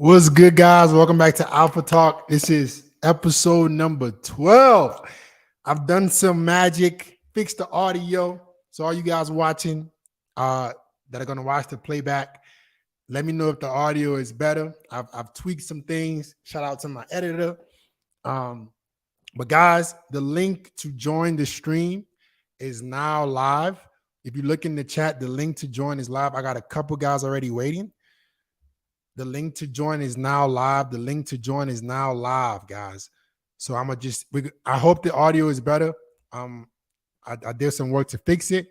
What's good, guys? Welcome back to Alpha Talk. This is episode number 12. I've done some magic, fixed the audio. So all you guys watching that are going to watch the playback, let me know if the audio is better. I've tweaked some things. Shout out to my editor. But guys, the link to join the stream is now live. If you look in the chat, the link to join is live. I got a couple guys already waiting. The link to join is now live. The link to join is now live, guys. So I hope the audio is better. I did some work to fix it.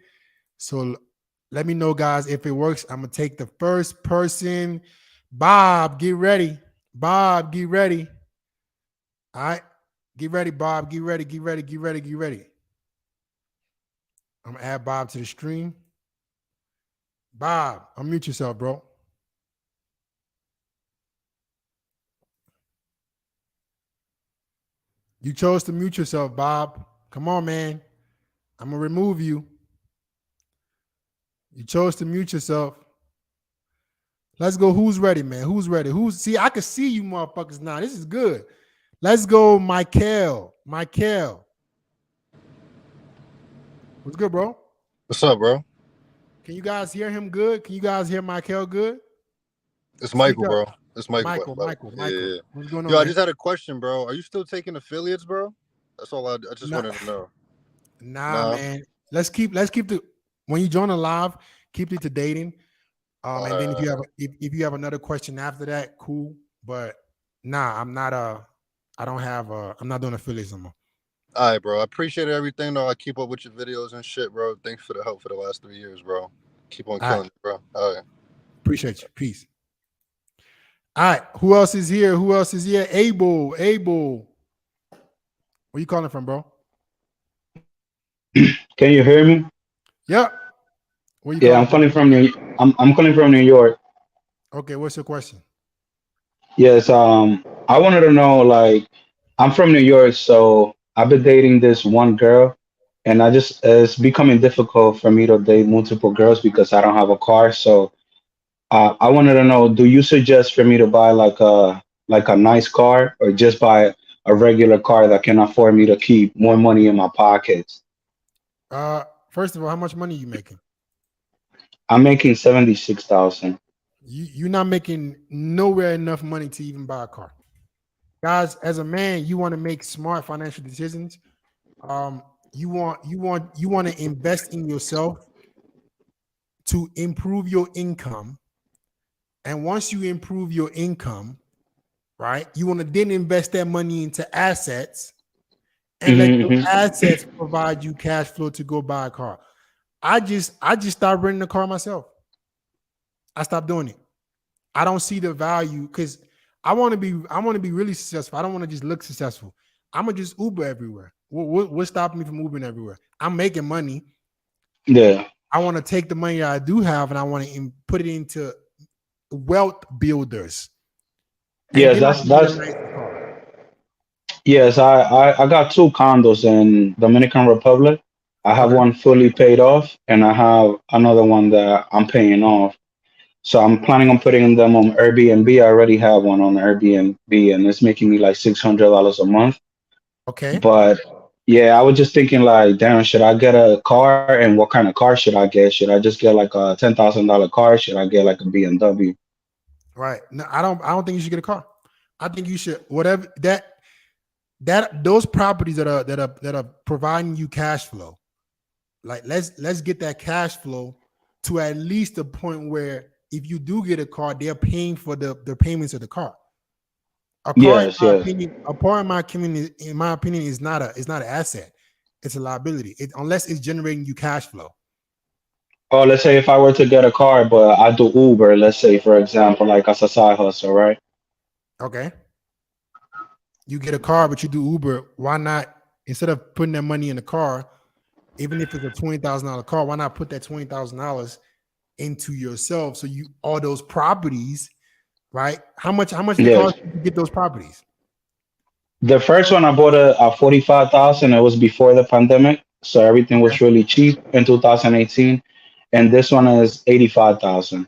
So let me know, guys, if it works. I'm going to take the first person. Bob, get ready. Bob, get ready. All right. Get ready, Bob. Get ready, get ready, get ready, get ready. I'm going to add Bob to the stream. Bob, unmute yourself, bro. You chose to mute yourself, Bob. Come on, man. I'm going to remove you. You chose to mute yourself. Let's go. Who's ready, man? Who's ready? See, I can see you motherfuckers now. This is good. Let's go, Michael. Michael. What's good, bro? What's up, bro? Can you guys hear him good? Can you guys hear Michael good? It's Michael, bro. It's Michael. Michael. Yeah. What's going on? Yo, I just had a question, bro. Are you still taking affiliates, bro? That's all I just wanted to know. Nah, man. Let's keep the when you join a live, keep it to dating. And then if you have another question after that, cool. But nah, I'm not doing affiliates no more. All right, bro. I appreciate everything, though. I keep up with your videos and shit, bro. Thanks for the help for the last 3 years, bro. Keep on killing it, bro. All right. Appreciate you. Peace. All right. Who else is here? Abel. Where you calling from, bro? Can you hear me? Yep. I'm calling from I'm calling from New York. Okay, what's your question? Yes, I wanted to know, like, I'm from New York, so I've been dating this one girl, and it's becoming difficult for me to date multiple girls because I don't have a car. So I wanted to know, do you suggest for me to buy like a nice car, or just buy a regular car that can afford me to keep more money in my pockets? First of all, how much money are you making? I'm making 76,000. You're not making nowhere enough money to even buy a car. Guys, as a man, you want to make smart financial decisions. You want to invest in yourself to improve your income. And once you improve your income, right, you want to then invest that money into assets and let your assets provide you cash flow to go buy a car. I just stopped renting a car myself. I stopped doing it. I don't see the value because I want to be really successful. I don't want to just look successful. I'm gonna just Uber everywhere. What's stopping me from Ubering everywhere? I'm making money. Yeah. I want to take the money that I do have and I want to put it into wealth builders. Yes, yes. I got 2 condos in Dominican Republic. I have one fully paid off, and I have another one that I'm paying off. So I'm planning on putting them on Airbnb. I already have one on Airbnb, and it's making me like $600 a month. Okay. But yeah, I was just thinking, like, damn, should I get a car, and what kind of car should I get? Should I just get like a $10,000 car? Should I get like a BMW? Right. No, I don't think you should get a car. I think you should whatever those properties that are providing you cash flow. Like let's get that cash flow to at least the point where if you do get a car, they're paying for the payments of the car. A car, in my opinion, is not an asset. it's a liability. Unless it's generating you cash flow. Or let's say if I were to get a car, but I do Uber, let's say for example, like as a side hustle, right? Okay. You get a car, but you do Uber. Why not, instead of putting that money in the car, even if it's a $20,000 car, why not put that $20,000 into yourself? So you all those properties, right? How much did it Yes. cost you to get those properties? The first one I bought a 45,000. It was before the pandemic, so everything Okay. was really cheap in 2018. And this one is 85,000.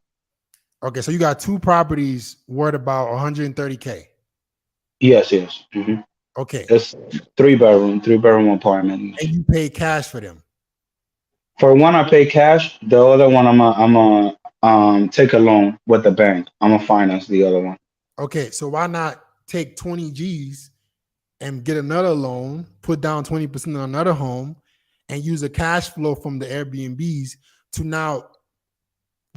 Okay, so you got two properties worth about 130K. Yes, yes. Hmm. Okay. It's three bedroom apartment. And you pay cash for them. For one, I pay cash. The other one, I'm a take a loan with the bank. I'm gonna finance the other one. Okay, so why not take 20 G's and get another loan, put down 20% on another home, and use a cash flow from the Airbnbs to now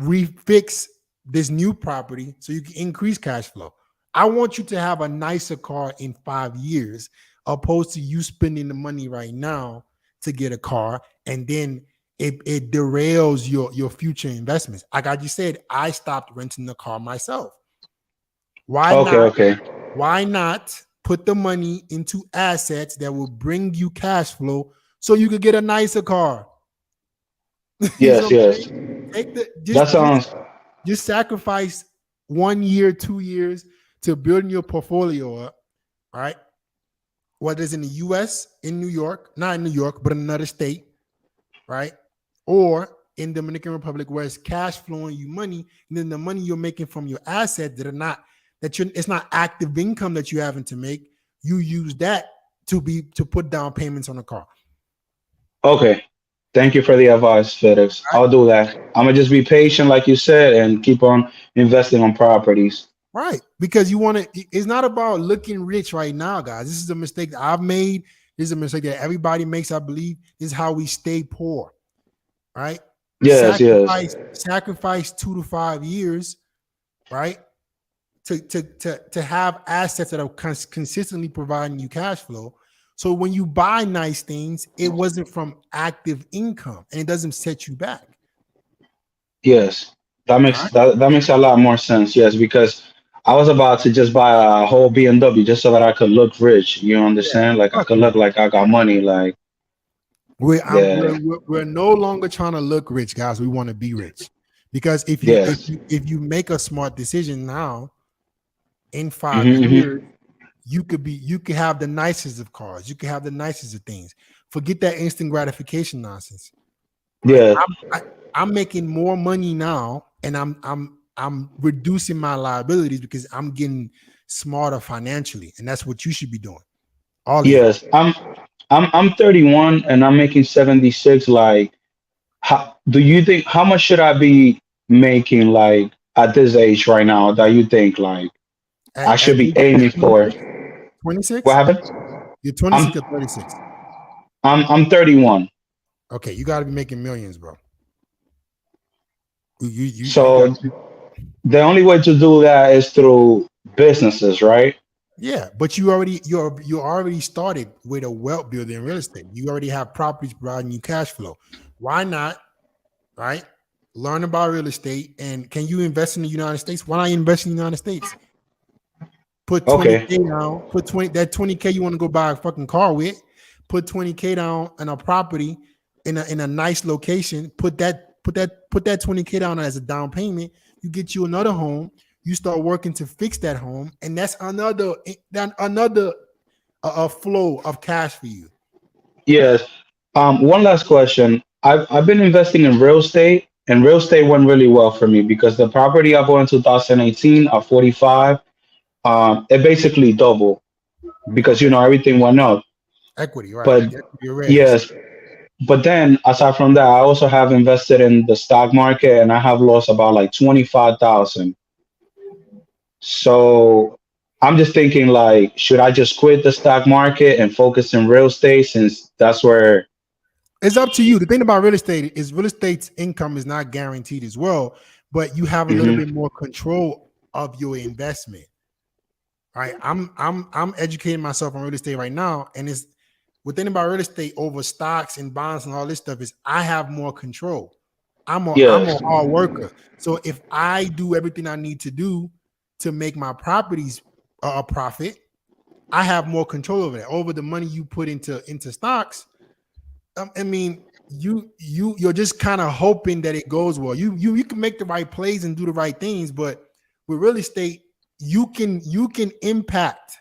refix this new property so you can increase cash flow. I want you to have a nicer car in 5 years, opposed to you spending the money right now to get a car, and then it derails your future investments. Like I just said, I stopped renting the car myself. Why Okay, not? okay. Why not put the money into assets that will bring you cash flow so you could get a nicer car? You know Yes, what I'm yes. saying? Take the That sounds. just sacrifice 1 year, 2 years to building your portfolio up, right? Whether it's in the US, in New York, not in New York, but in another state, right? Or in Dominican Republic, where it's cash flowing you money, and then the money you're making from your assets that are not it's not active income that you're having to make. You use that to put down payments on the car. Okay. Thank you for the advice, FedEx. Right? I'll do that. I'm gonna just be patient, like you said, and keep on investing on properties. Right. Because you want to, it's not about looking rich right now, guys. This is a mistake that I've made. This is a mistake that everybody makes, I believe. This is how we stay poor. Right. Yes, yes, Sacrifice 2 to 5 years, right? To have assets that are consistently providing you cash flow. So when you buy nice things, it wasn't from active income and it doesn't set you back. yes. That All makes right. that makes a lot more sense. Yes, because I was about to just buy a whole BMW just so that I could look rich. You Yeah. understand? Like I Fuck could yeah. look like I got money. Like yeah, We're no longer trying to look rich, guys. We want to be rich. Because yes. if you make a smart decision now, in 5 Hmm, hmm. years, you could have the nicest of cars, you could have the nicest of things. Forget that instant gratification nonsense, right? Yeah, I'm making more money now, and I'm reducing my liabilities because I'm getting smarter financially, and that's what you should be doing, all of y'all. yes. I'm 31 and I'm making 76. Like, how do you think? How much should I be making? Like at this age right now, that you think like I should be At aiming for? 26, What 26, happened? you're 26 I'm or 36. I'm 31. Okay, you got to be making millions, bro. You got. So the only way to do that is through businesses, right? Yeah, but you already started with a wealth builder in real estate. You already have properties providing you cash flow. Why not, right? Learn about real estate, and can you invest in the United States? Why not invest in the United States? Put Okay. 20K down. Put 20K you want to go buy a fucking car with. Put 20K down on a property in a nice location. Put that 20K down as a down payment. You get you another home. You start working to fix that home, and that's another a flow of cash for you. Yes. One last question. I've been investing in real estate, and real estate went really well for me because the property I bought in 2018 at 45, it basically doubled because Okay, everything went up. equity, right? But The equity raise. yes, but then aside from that, I also have invested in the stock market, and I have lost about like 25,000. So I'm just thinking like, should I just quit the stock market and focus in real estate since that's where. It's up to you. The thing about real estate is real estate's income is not guaranteed as well, but you have a little Mhm. bit more control of your investment. Right. I'm educating myself on real estate right now, and With thing about real estate over stocks and bonds and all this stuff is I have more control. I'm a Yes. hard worker. So if I do everything I need to do to make my properties a profit, I have more control over that. Over the money you put into stocks, I mean, you're just kind of hoping that it goes well. You can make the right plays and do the right things, but with real estate, you can impact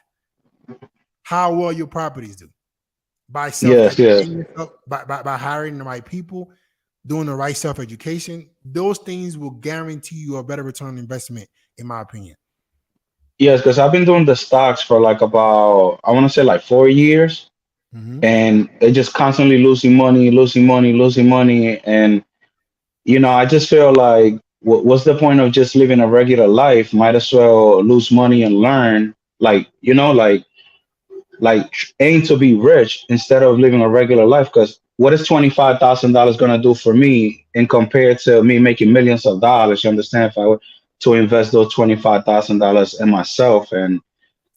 how well your properties do by Yes. Yes. self-educating yourself, by hiring the right people, doing the right self-education. Those things will guarantee you a better return on investment, in my opinion. Yes. Because I've been doing the stocks for like about, I want to say like 4 years, Mm-hmm. and it just constantly losing money, losing money, losing money, and I just feel like what's the point of just living a regular life? Might as well lose money and learn. Like aim to be rich instead of living a regular life. Because what is $25,000 gonna do for me, and compared to me making millions of dollars? You understand? If I were to invest those $25,000 in myself and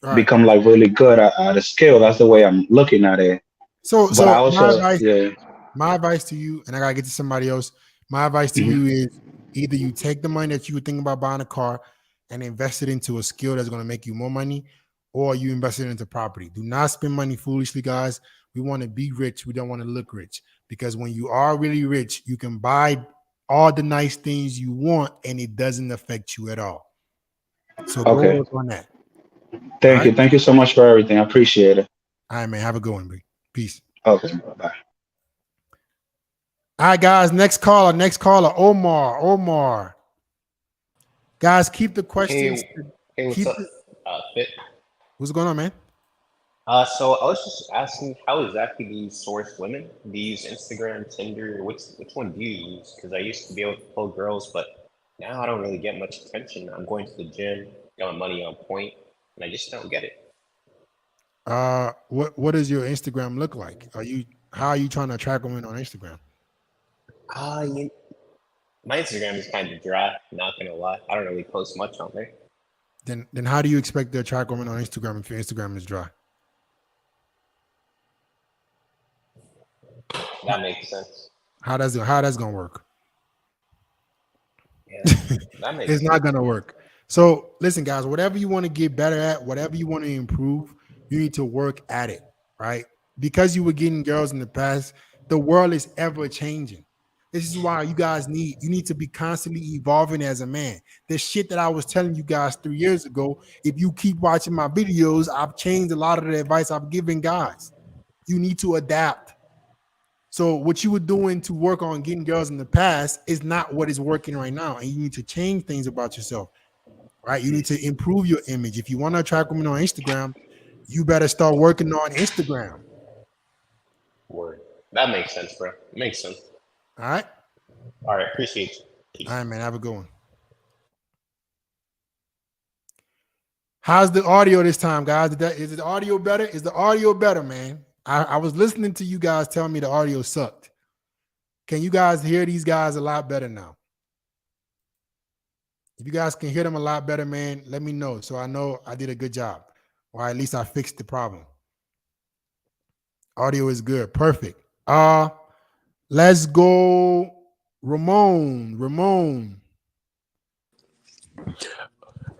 All right. become like really good at a skill, that's the way I'm looking at it. So But I so my also, advice, yeah. my advice to you, and I gotta get to somebody else. My advice to Mhm. you is either you take the money that you would think about buying a car and invest it into a skill that's gonna make you more money, or you invest it into property. Do not spend money foolishly, guys. We want to be rich. We don't want to look rich because when you are really rich, you can buy all the nice things you want and it doesn't affect you at all. So go Okay. work on that. All Thank right. you. Thank you so much for everything. I appreciate it. All right, man. Have a good one, B. Peace. Okay. Bye. All right, guys. Next caller. Next caller. Omar. Omar. Guys, keep the questions. Hey, what's Keep up, it. Fit? What's going on, man? So I was just asking, how exactly do you source women? Do you use Instagram, Tinder? Which one do you use? Because I used to be able to pull girls, but now I don't really get much attention. I'm going to the gym, got my money on point, and I just don't get it. What does your Instagram look like? How are you trying to attract women on Instagram? Ah, my Instagram is kind of dry. Not gonna lie, I don't really post much on there. Then how do you expect to attract women on Instagram if your Instagram is dry? That makes sense. How that's gonna work? Yeah, that makes It's not sense. gonna work. So listen, guys, whatever you want to get better at, whatever you want to improve, you need to work at it, right? Because you were getting girls in the past, the world is ever changing. This is why you need to be constantly evolving as a man. The shit that I was telling you guys 3 years ago, if you keep watching my videos, I've changed a lot of the advice I've given guys. You need to adapt. So what you were doing to work on getting girls in the past is not what is working right now. And you need to change things about yourself, right? You need to improve your image. If you want to attract women on Instagram, you better start working on Instagram. Word. That makes sense, bro. Makes sense. All right. All right, appreciate you. All Peace. right, man. Have a good one. How's the audio this time, guys? Is the audio better? Is the audio better, man? I was listening to you guys tell me the audio sucked. Can you guys hear these guys a lot better now? If you guys can hear them a lot better, man, let me know so I know I did a good job, or at least I fixed the problem. Audio is good, perfect. Let's go, Ramon. Ramon,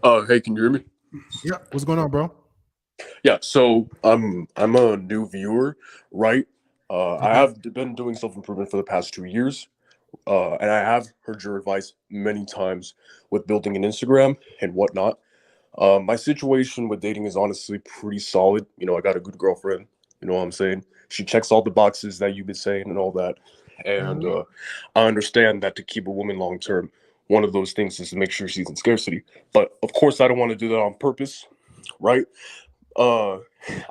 Hey, can you hear me? yeah, what's going on, bro? Yeah, so I'm a new viewer, right? I have been doing self-improvement for the past 2 years, and I have heard your advice many times with building an Instagram and whatnot. My situation with dating is honestly pretty solid. I got a good girlfriend. You know what I'm saying? She checks all the boxes that you've been saying and all that. And Mhm. I understand that to keep a woman long term, one of those things is to make sure she's in scarcity. But of course, I don't want to do that on purpose, right? Uh,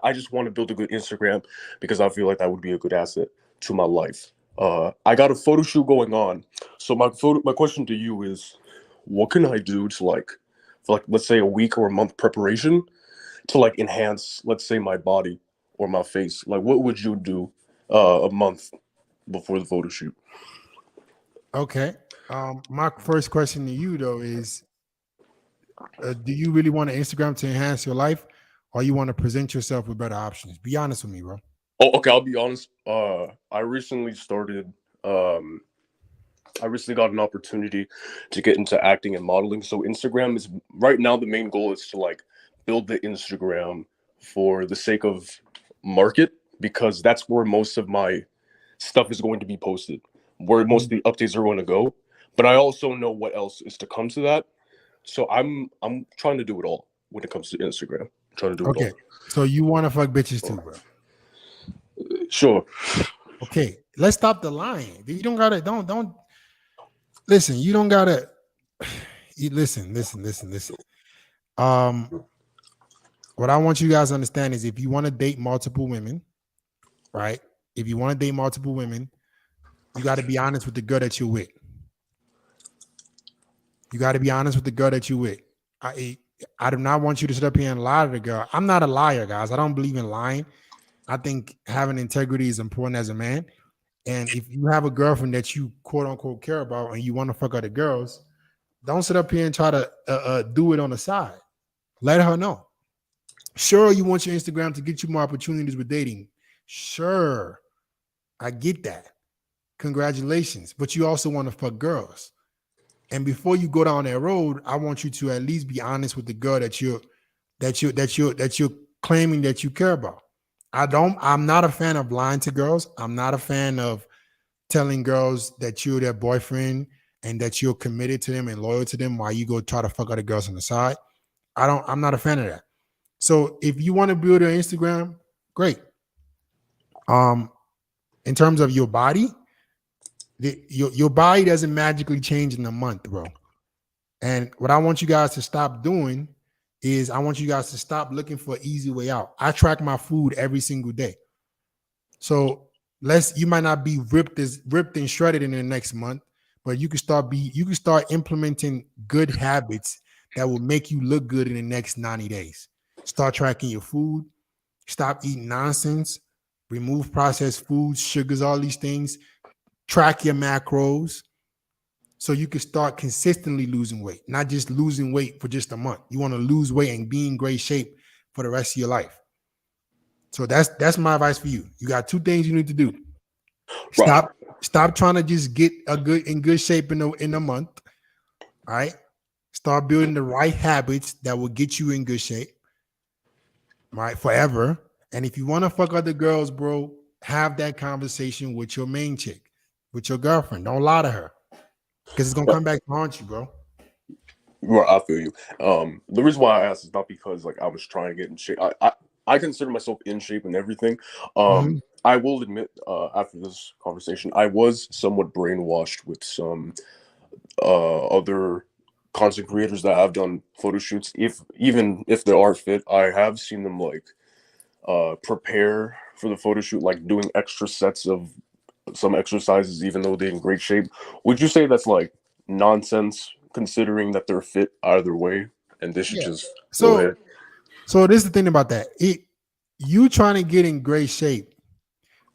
I just want to build a good Instagram because I feel like that would be a good asset to my life. I got a photo shoot going on, so my question to you is, what can I do to for let's say a week or a month preparation to enhance, let's say, my body or my face? Like, what would you do a month before the photo shoot? Okay. My first question to you though is, do you really want an Instagram to enhance your life, or you want to present yourself with better options? Be honest with me, bro. Oh, okay. I'll be honest. I recently started. I recently got an opportunity to get into acting and modeling. So Instagram is right now the main goal is to like build the Instagram for the sake of market, because that's where most of my stuff is going to be posted, where most of the updates are going to go. But I also know what else is to come to that. So I'm trying to do it all when it comes to Instagram. I'm trying to do it Okay. So you want to fuck bitches too, bro? all. Sure. Okay. Let's stop the lying. You don't gotta. Don't listen. You don't gotta. Listen. What I want you guys to understand is if you want to date multiple women, right? If you want to date multiple women, you got to be honest with the girl that you're with. You got to be honest with the girl that you're with. I do not want you to sit up here and lie to the girl. I'm not a liar, guys. I don't believe in lying. I think having integrity is important as a man. And if you have a girlfriend that you quote unquote care about and you want to fuck other girls, don't sit up here and try to do it on the side. Let her know. Sure, you want your Instagram to get you more opportunities with dating. Sure, I get that. Congratulations. But you also want to fuck girls. And before you go down that road, I want you to at least be honest with the girl that you're claiming that you care about. I'm not a fan of lying to girls. I'm not a fan of telling girls that you're their boyfriend and that you're committed to them and loyal to them while you go try to fuck other girls on the side. I'm not a fan of that. So if you want to build your Instagram, great. In terms of your body, your body doesn't magically change in a month, bro. And what I want you guys to stop doing is I want you guys to stop looking for an easy way out. I track my food every single day. So you might not be ripped and shredded in the next month, but you can start implementing good habits that will make you look good in the next 90 days. Start tracking your food, stop eating nonsense, remove processed foods, sugars, all these things, track your macros so you can start consistently losing weight, not just losing weight for just a month. You want to lose weight and be in great shape for the rest of your life. So that's my advice for you. You got two things you need to do. Right. Stop trying to just get in good shape in a month. All right. Start building the right habits that will get you in good shape. Right, forever. And if you want to fuck other girls, bro, have that conversation with your main chick, with your girlfriend. Don't lie to her, because it's gonna come back to haunt you, bro. Right, I feel you. The reason why I asked is not because like I was trying to get in shape. I consider myself in shape and everything. I will admit, after this conversation, I was somewhat brainwashed with some other content creators that have done photo shoots. Even if they are fit, I have seen them like prepare for the photo shoot, like doing extra sets of some exercises, even though they're in great shape. Would you say that's like nonsense, considering that they're fit either way, and they should just go ahead? So this is the thing about that. You trying to get in great shape,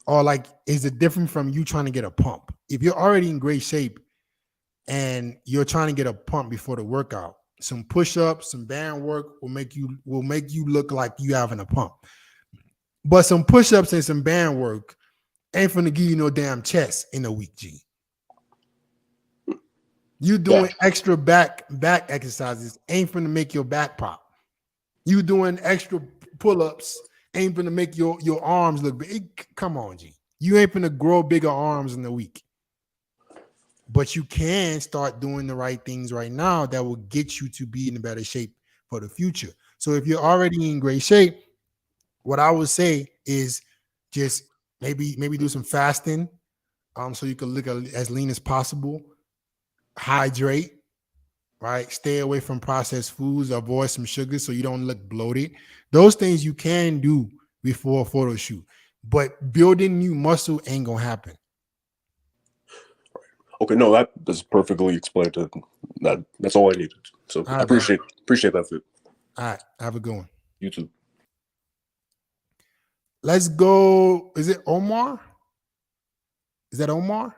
or like, is it different from you trying to get a pump? If you're already in great shape and you're trying to get a pump before the workout, some push-ups, some band work will make you look like you having a pump. But some push-ups and some band work ain't finna give you no damn chest in a week, G. You doing extra back exercises ain't finna make your back pop. You doing extra pull-ups ain't finna make your arms look big. Come on, G. You ain't finna grow bigger arms in a week. But you can start doing the right things right now that will get you to be in a better shape for the future. So if you're already in great shape, what I would say is just maybe do some fasting, so you can look as lean as possible. Hydrate, right? Stay away from processed foods. Avoid some sugar so you don't look bloated. Those things you can do before a photo shoot, but building new muscle ain't gonna happen. Okay, no, that's perfectly explained. That's all I needed. So All right, I appreciate that. Fit. All right, have a good one. You too. Let's go. Is it Omar? Is that Omar?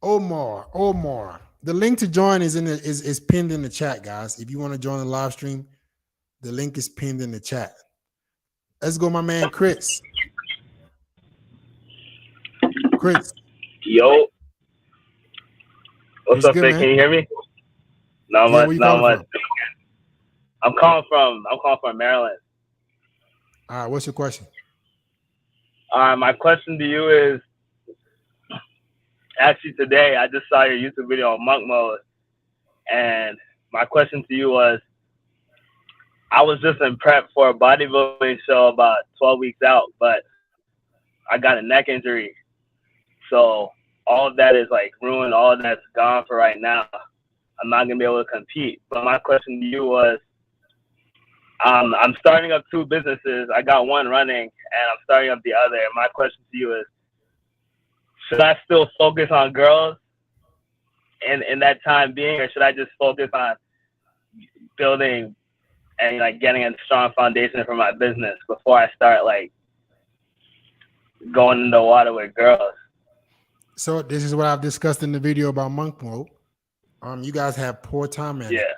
Omar. The link to join is pinned in the chat, guys. If you want to join the live stream, the link is pinned in the chat. Let's go, my man Chris. Chris, Yo, what's up, good, Vic? man? Can you hear me? Not Yeah, much, where you not calling much. I'm calling from Maryland. All right, what's your question? My question to you is, actually today I just saw your YouTube video on monk mode, and my question to you was, I was just in prep for a bodybuilding show about 12 weeks out, but I got a neck injury, so all of that is like ruined. All of that's gone for right now. I'm not gonna be able to compete. But my question to you was, I'm starting up 2 businesses. I got one running, and I'm starting up the other. And my question to you is, should I still focus on girls in that time being, or should I just focus on building and like getting a strong foundation for my business before I start like going in the water with girls? So this is what I've discussed in the video about monk mode. You guys have poor time management. Yeah.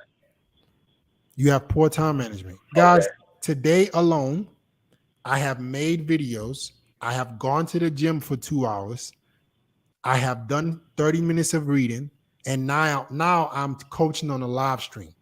You have poor time management. Guys, Okay. today alone, I have made videos. I have gone to the gym for 2 hours. I have done 30 minutes of reading. And now I'm coaching on a live stream.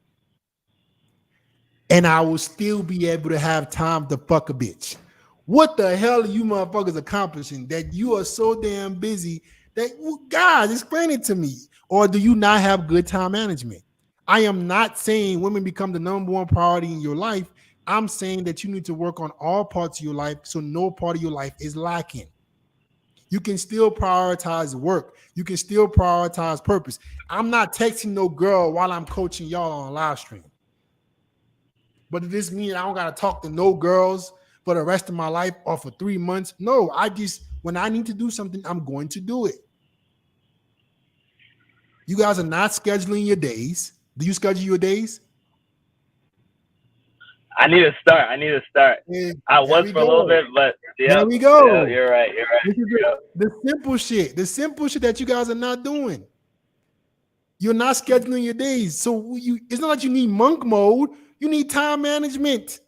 And I will still be able to have time to fuck a bitch. What the hell are you motherfuckers accomplishing that you are so damn busy that, guys, explain it to me? Or do you not have good time management? I am not saying women become the number one priority in your life. I'm saying that you need to work on all parts of your life so no part of your life is lacking. You can still prioritize work. You can still prioritize purpose. I'm not texting no girl while I'm coaching y'all on a live stream. But does this mean I don't got to talk to no girls for the rest of my life or for 3 months? No, when I need to do something, I'm going to do it. You guys are not scheduling your days. Do you schedule your days? I need to start. Yeah, I was for a little bit, but yeah. There we go. Yeah, you're right. This is the simple shit. The simple shit that you guys are not doing. You're not scheduling your days. So it's not like you need monk mode. You need time management.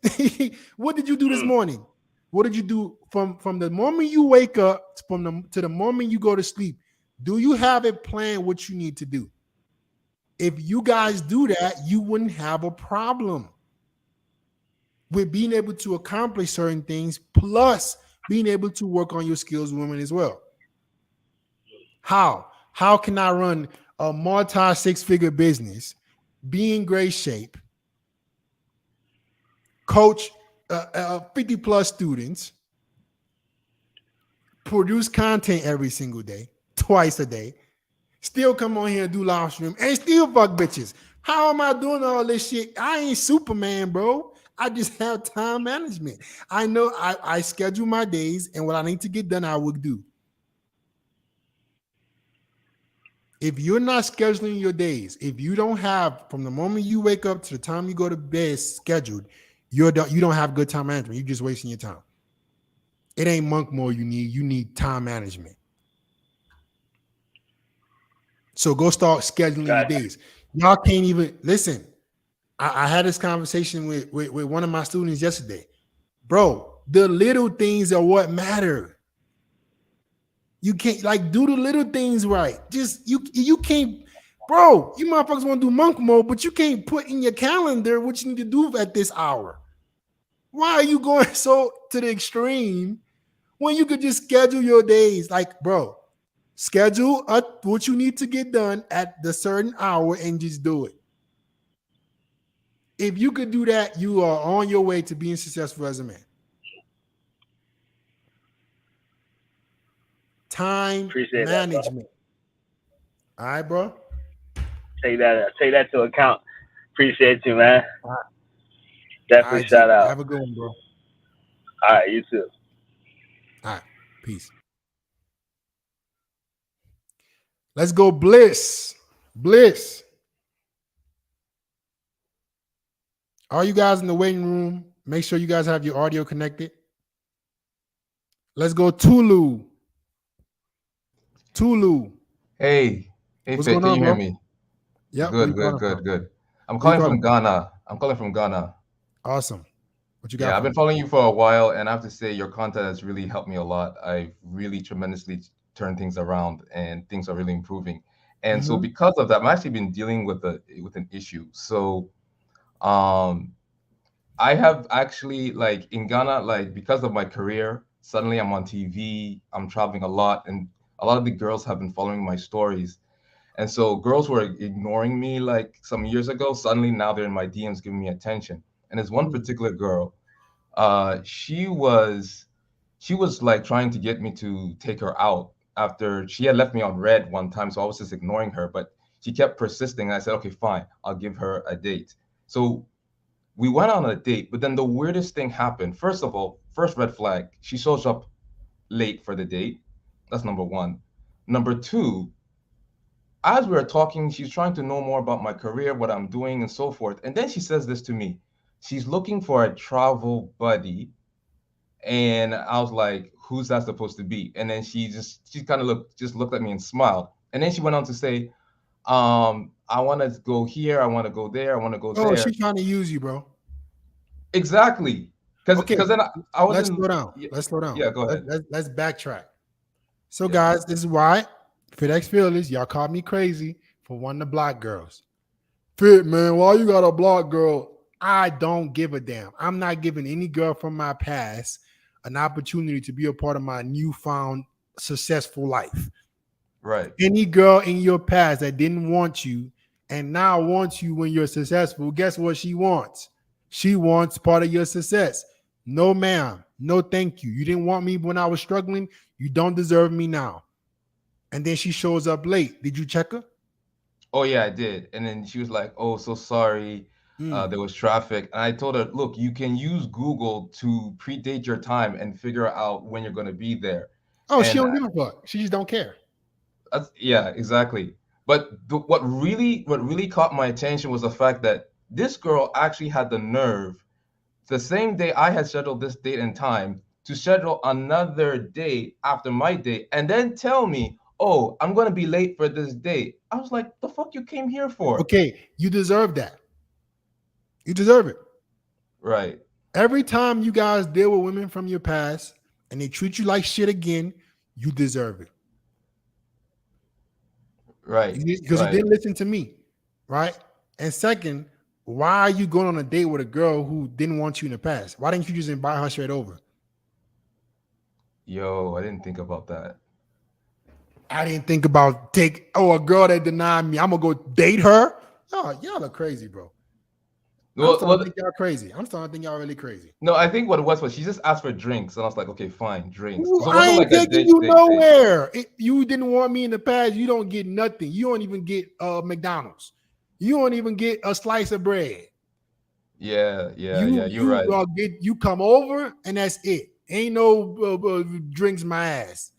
What did you do this morning? What did you do from the moment you wake up to the moment you go to sleep? Do you have it planned what you need to do? If you guys do that, you wouldn't have a problem with being able to accomplish certain things, plus being able to work on your skills, women, as well. How can I run a multi-6-figure business, be in great shape, coach 50 plus students, produce content every single day, twice a day, still come on here and do live stream, and still fuck bitches? How am I doing all this shit? I ain't Superman, bro. I just have time management. I know I schedule my days, and what I need to get done, I will do. If you're not scheduling your days, if you don't have from the moment you wake up to the time you go to bed scheduled, you don't have good time management. You're just wasting your time. It ain't monk mode you need. You need time management. So go start scheduling your days. Y'all can't even listen. I had this conversation with one of my students yesterday. Bro, the little things are what matter. You can't do the little things right. Just you can't, bro. You motherfuckers want to do monk mode, but you can't put in your calendar what you need to do at this hour. Why are you going so to the extreme when you could just schedule your days? Bro, schedule what you need to get done at the certain hour and just do it. If you could do that, you are on your way to being successful as a man. Time management. All right, bro. Take that to account. Appreciate you, man. Right. Definitely right, shout out. Have a good one, bro. All right, you too. All right, peace. Let's go, Bliss. Bliss. All you guys in the waiting room, make sure you guys have your audio connected. Let's go, Tulu. Tulu. Hey, What's Vic, going can on, you hear bro? me? Yep. Good. I'm Where you calling from calling Ghana. I'm calling from Ghana. Awesome. What you got Yeah, I've for been me? following you for a while, and I have to say your content has really helped me a lot. I've really tremendously turned things around, and things are really improving. And so Hmm. because of that, I've actually been dealing with an issue. So um I have actually, like, in Ghana, like, because of my career, suddenly I'm on TV, I'm traveling a lot, and a lot of the girls have been following my stories. And so girls were ignoring me like some years ago. Suddenly now they're in my DMs giving me attention. And there's one particular girl, she was like trying to get me to take her out after she had left me on red one time. So I was just ignoring her, but she kept persisting. And I said, okay, fine, I'll give her a date. So we went on a date, but then the weirdest thing happened. First of all, first red flag, she shows up late for the date. That's number one. Number two, as we were talking, she's trying to know more about my career, what I'm doing, and so forth. And then she says this to me. She's looking for a travel buddy. And I was like, who's that supposed to be? And then she kind of looked at me and smiled. And then she went on to say, I want to go here, I want to go there, I want to go Oh, there. she's trying to use you, bro. Exactly. Because Okay, then I was let's in. slow down. Yeah, Let's slow down. yeah, go ahead. Let's backtrack. So, Yeah. guys, this is why FitX Fearless, y'all called me crazy for wanting to block girls. Fit, man, why you got a block girl? I don't give a damn. I'm not giving any girl from my past an opportunity to be a part of my newfound successful life. Right. Any girl in your past that didn't want you and now wants you when you're successful, guess what she wants? She wants part of your success. No, ma'am. No, thank you. You didn't want me when I was struggling. You don't deserve me now. And then she shows up late. Did you check her? Oh yeah, I did. And then she was like, "Oh, so sorry. Mm. There was traffic." And I told her, "Look, you can use Google to predate your time and figure out when you're going to be there." Oh, she And don't give a fuck. She just don't care. yeah, exactly. But what really caught my attention was the fact that this girl actually had the nerve, the same day I had scheduled this date and time, to schedule another day after my date and then tell me, "Oh, I'm going to be late for this date." I was like, "The fuck you came here for?" Okay, you deserve that. You deserve it. Right. Every time you guys deal with women from your past and they treat you like shit again, you deserve it. Right. Because you Right. didn't listen to me, right? And second, why are you going on a date with a girl who didn't want you in the past? Why didn't you just invite her straight over? Yo, I didn't think about that. I didn't think about a girl that denied me. I'm gonna go date her. Oh, y'all are crazy, bro. I'm Well, starting to think y'all crazy. I'm starting to think y'all really crazy. no, I think what it was she just asked for drinks, and I was like, okay, fine, drinks. Ooh, So it I wasn't ain't like a taking date, you date, date. nowhere. You didn't want me in the past. You don't get nothing. You don't even get McDonald's. You don't even get a slice of bread. Yeah, yeah, You yeah. You're right. you come over and that's it. Ain't no drinks my ass.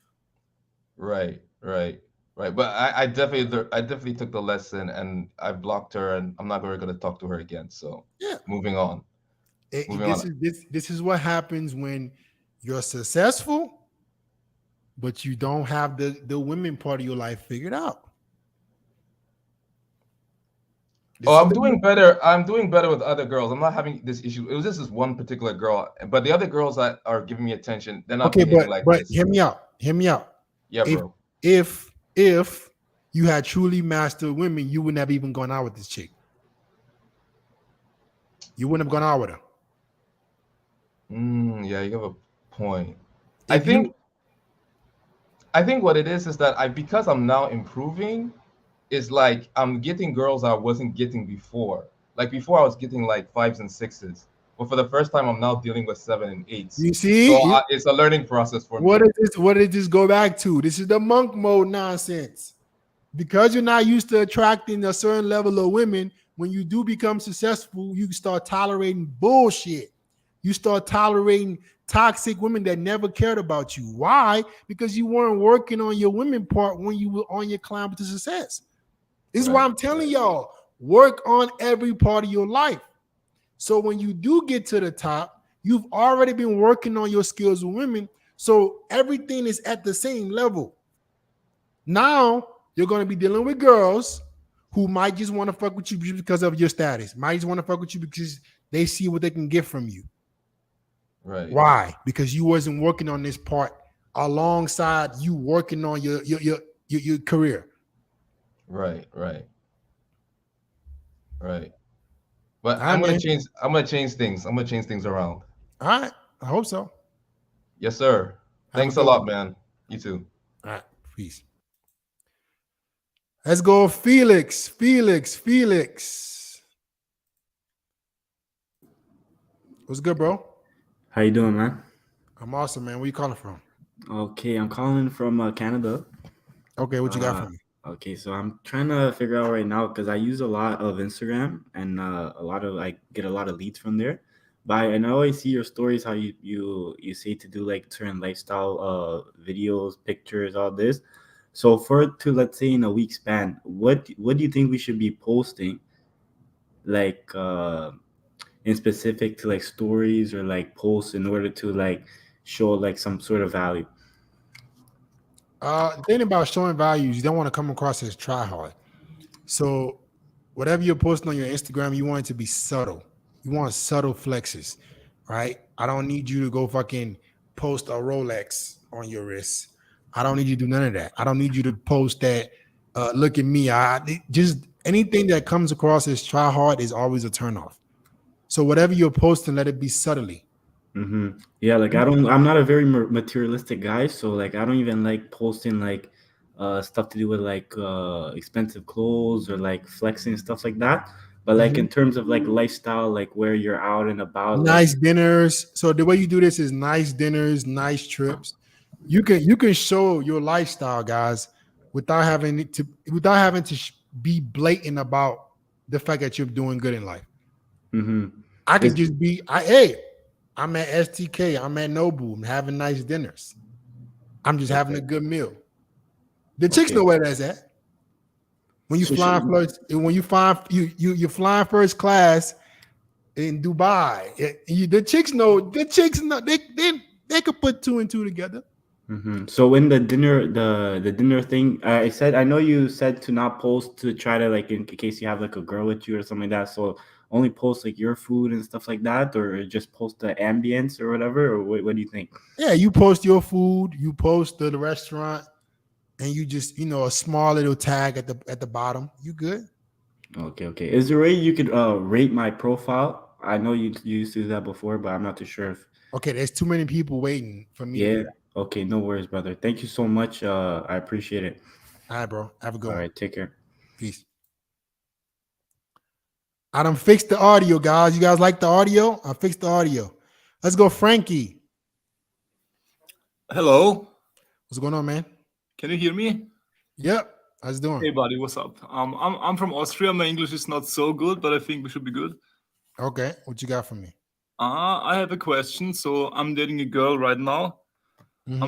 Right, right, right. But I definitely took the lesson, and I blocked her, and I'm not really gonna talk to her again. So Yeah. moving on. Moving This on. is this is what happens when you're successful, but you don't have the women part of your life figured out. Oh, This is I'm the doing better. I'm doing better with other girls. I'm not having this issue. It was just this one particular girl, but the other girls that are giving me attention, they're not okay, behaving like but this. hear me out. Hear me out. Yeah, If bro. if you had truly mastered women, you wouldn't have even gone out with this chick. You wouldn't have gone out with her. Yeah, you have a point. I If think you I think what it is that because I'm now improving, is like I'm getting girls I wasn't getting before. Like before, I was getting like fives and sixes, but for the first time, I'm now dealing with seven and eights. you So see, it's a learning process for what me. is this? What did this go back to? This is the monk mode nonsense. Because you're not used to attracting a certain level of women, when you do become successful, you start tolerating bullshit. You start tolerating toxic women that never cared about you. Why? Because you weren't working on your women part when you were on your climb to success. This is why Right. I'm telling y'all, work on every part of your life. So when you do get to the top, you've already been working on your skills with women. So everything is at the same level. Now you're going to be dealing with girls who might just want to fuck with you because of your status, might just want to fuck with you because they see what they can get from you. Right. Why? Because you wasn't working on this part alongside you working on your career. Right. Right. Right. But All right, man. I'm gonna change things. I'm gonna change things around. All right. I hope so. Yes, sir. Have a Thanks a good lot, one. man. You too. All right. Peace. Let's go, Felix. Felix. What's good, bro? How you doing, man? I'm awesome, man. Where you calling from? Okay, I'm calling from Canada. Okay, what you got for me? Okay, so I'm trying to figure out right now because I use a lot of Instagram and I get a lot of leads from there. But I always see your stories how you say to do like certain lifestyle videos, pictures, all this. So let's say in a week span, what do you think we should be posting like in specific to like stories or like posts in order to like show like some sort of value? The thing about showing values, you don't want to come across as try hard. So whatever you're posting on your Instagram, you want it to be subtle. You want subtle flexes, right? I don't need you to go fucking post a Rolex on your wrist. I don't need you to do none of that. I don't need you to post that. Look at me. Just anything that comes across as try hard is always a turnoff. So whatever you're posting, let it be subtly. Mm-hmm. Yeah, like I'm not a very materialistic guy, so like I don't even like posting like stuff to do with like expensive clothes or like flexing and stuff like that. But like in terms of like lifestyle, like where you're out and about, like Nice dinners. So the way you do this is nice dinners, nice trips. You can show your lifestyle, guys, without having to be blatant about the fact that you're doing good in life. mm-hmm. I could just be, hey, I'm at STK, I'm at Nobu, I'm having nice dinners. I'm just having a good meal. The chicks know where that's at. When you flying first, when you find you're flying first class in Dubai, the chicks know they could put two and two together. Mm-hmm. So in the dinner thing, I know you said to not post to try to like in case you have like a girl with you or something like that. So only post like your food and stuff like that, or just post the ambience or whatever. Or what do you think? Yeah, you post your food, you post the restaurant, and you just a small little tag at the bottom. You good? Okay. Is there a way you could rate my profile? I know you used to do that before, but I'm not too sure if. Okay, there's too many people waiting for me to do that. Okay, no worries, brother. Thank you so much. I appreciate it. All right, bro. Have a good one. All right, take care. Peace. I done fixed the audio, guys. You guys like the audio? I fixed the audio. Let's go, Frankie. Hello. What's going on, man? Can you hear me? Yep. How's it doing? Hey, buddy. What's up? I'm from Austria. My English is not so good, but I think we should be good. Okay. What you got for me? I have a question. So I'm dating a girl right now.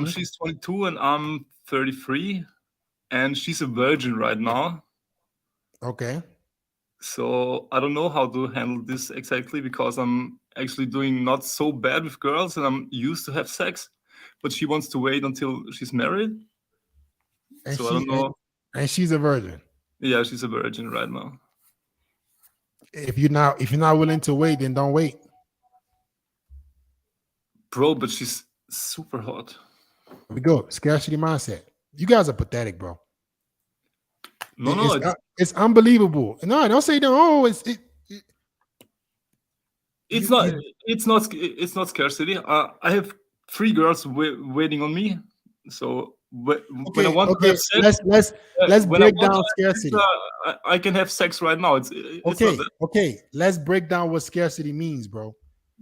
She's 22 and I'm 33, and she's a virgin right now. Okay. So I don't know how to handle this exactly because I'm actually doing not so bad with girls and I'm used to have sex, but she wants to wait until she's married. And so I don't know. And she's a virgin. Yeah, she's a virgin right now. If you're not willing to wait, then don't wait. Bro, but she's super hot. We go. Scarcity mindset. You guys are pathetic, bro. It's unbelievable. No, don't say no. It's not scarcity. I have 3 girls waiting on me. So when I want to have sex, let's break down scarcity. I can have sex right now. It's okay. Let's break down what scarcity means, bro.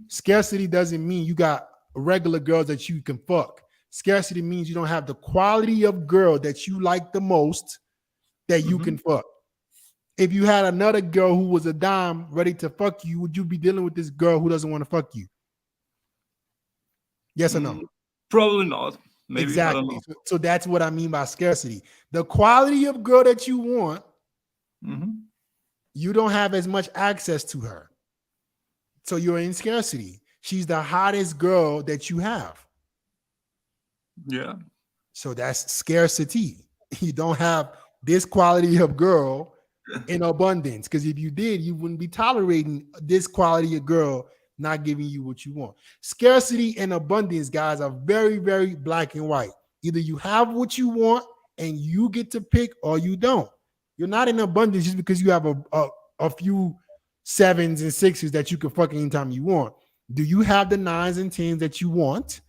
Scarcity doesn't mean you got regular girls that you can fuck. Scarcity means you don't have the quality of girl that you like the most that you can fuck. If you had another girl who was a dime ready to fuck you, would you be dealing with this girl who doesn't want to fuck you? Yes or no? Probably not. Maybe, exactly. So that's what I mean by scarcity. The quality of girl that you want, you don't have as much access to her. So you're in scarcity. She's the hottest girl that you have. Yeah. So that's scarcity. You don't have this quality of girl in abundance. Because if you did, you wouldn't be tolerating this quality of girl not giving you what you want. Scarcity and abundance, guys, are very, very black and white. Either you have what you want and you get to pick, or you don't. You're not in abundance just because you have a few sevens and sixes that you can fuck anytime you want. Do you have the nines and tens that you want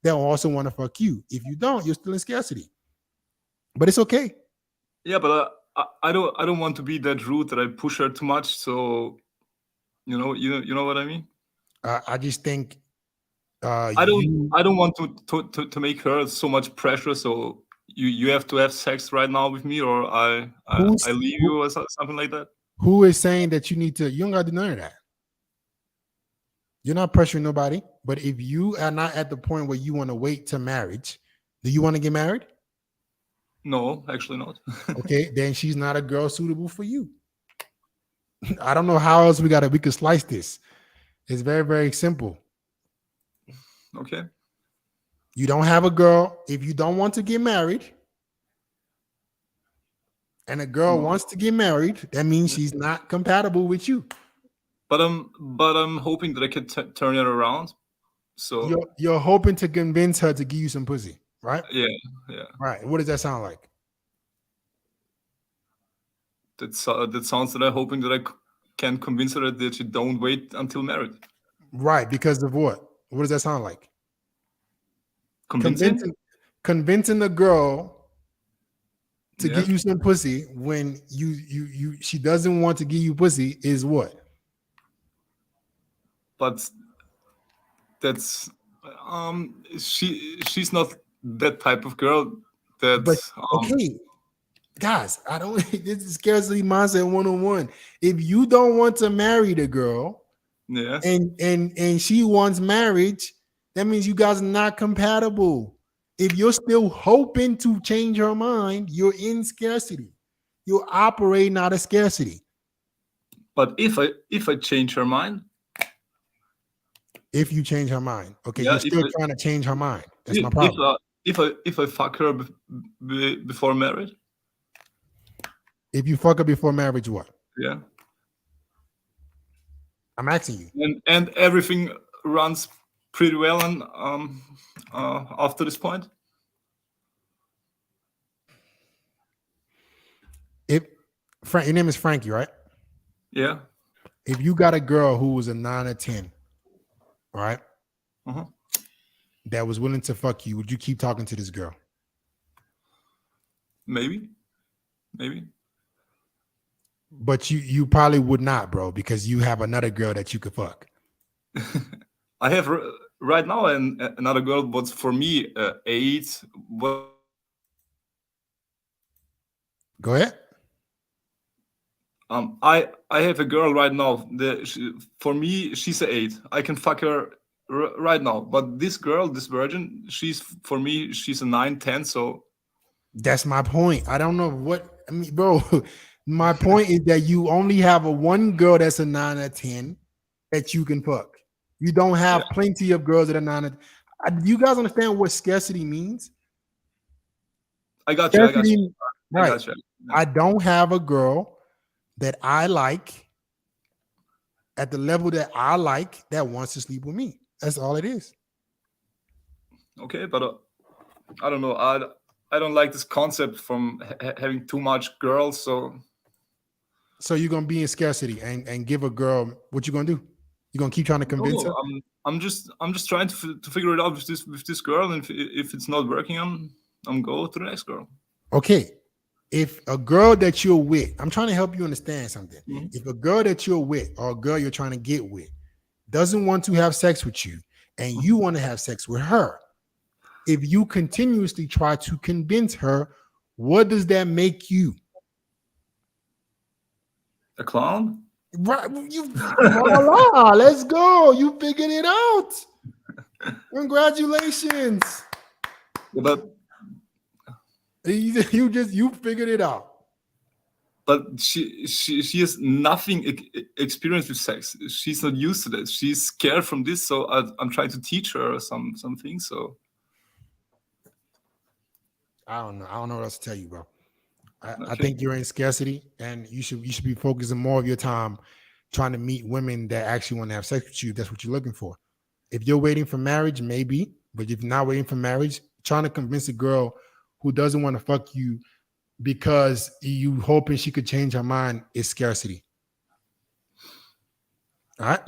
that also want to fuck you? If you don't, you're still in scarcity. But it's okay. Yeah, but I don't want to be that rude that I push her too much. So you know what I mean. I just think I don't want to make her so much pressure. So you have to have sex right now with me, or I leave you, or something like that. Who is saying that you need to? You don't got to do none of that. You're not pressuring nobody. But if you are not at the point where you want to wait to marriage, do you want to get married? No, actually not. Okay, then she's not a girl suitable for you. I don't know how else we could slice this. It's very, very simple. Okay. You don't have a girl. If you don't want to get married, and a girl wants to get married, that means she's not compatible with you. But I'm hoping that I can turn it around. So you're hoping to convince her to give you some pussy, right? Yeah. Right. What does that sound like? That sounds that I'm hoping that I can convince her that she don't wait until married. Right. Because of what? What does that sound like? Convincing the girl to give you some pussy when she doesn't want to give you pussy is what? But that's she's not that type of girl. Okay, guys, I don't. This is scarcity mindset 101. If you don't want to marry the girl, and she wants marriage, that means you guys are not compatible. If you're still hoping to change her mind, you're in scarcity. You're operating out of scarcity. But if I change her mind. If you change her mind, okay, you're still trying to change her mind. That's my problem. If I fuck her before marriage. If you fuck her before marriage, what? Yeah. I'm asking you. And everything runs pretty well, and after this point. Your name is Frankie, right? Yeah. If you got a girl who was a 9 or 10. All right. That was willing to fuck you, would you keep talking to this girl? Maybe. But you probably would not, bro, because you have another girl that you could fuck. I have right now another girl, but for me, 8. Go ahead. I have a girl right now. For me, she's an 8. I can fuck her right now. But this girl, this virgin, for me, she's a 9, 10. So that's my point. I don't know what I mean, bro. My point is that you only have one girl that's a 9 or 10 that you can fuck. You don't have plenty of girls that are 9 or 10. You guys understand what scarcity means? I got you. Right. I don't have a girl that I like at the level that I like that wants to sleep with me. That's all it is. Okay, but I don't know. I don't like this concept from having too much girls. So you're gonna be in scarcity and give a girl what you gonna do? You're gonna keep trying to convince her? I'm just trying to figure it out with this girl, and if it's not working, I'm go to the next girl. Okay. If a girl that you're with, I'm trying to help you understand something. Mm-hmm. If a girl that you're with or a girl you're trying to get with doesn't want to have sex with you and you want to have sex with her, if you continuously try to convince her, what does that make you? A clown? Right. Voila, let's go. You figured it out. Congratulations. But you figured it out. But she has nothing experience with sex. She's not used to that. She's scared from this. So I'm trying to teach her some things. So I don't know. I don't know what else to tell you, bro. I think you're in scarcity, and you should be focusing more of your time trying to meet women that actually want to have sex with you. That's what you're looking for. If you're waiting for marriage, maybe, but if you're not waiting for marriage, trying to convince a girl who doesn't want to fuck you because you hoping she could change her mind is scarcity. All right.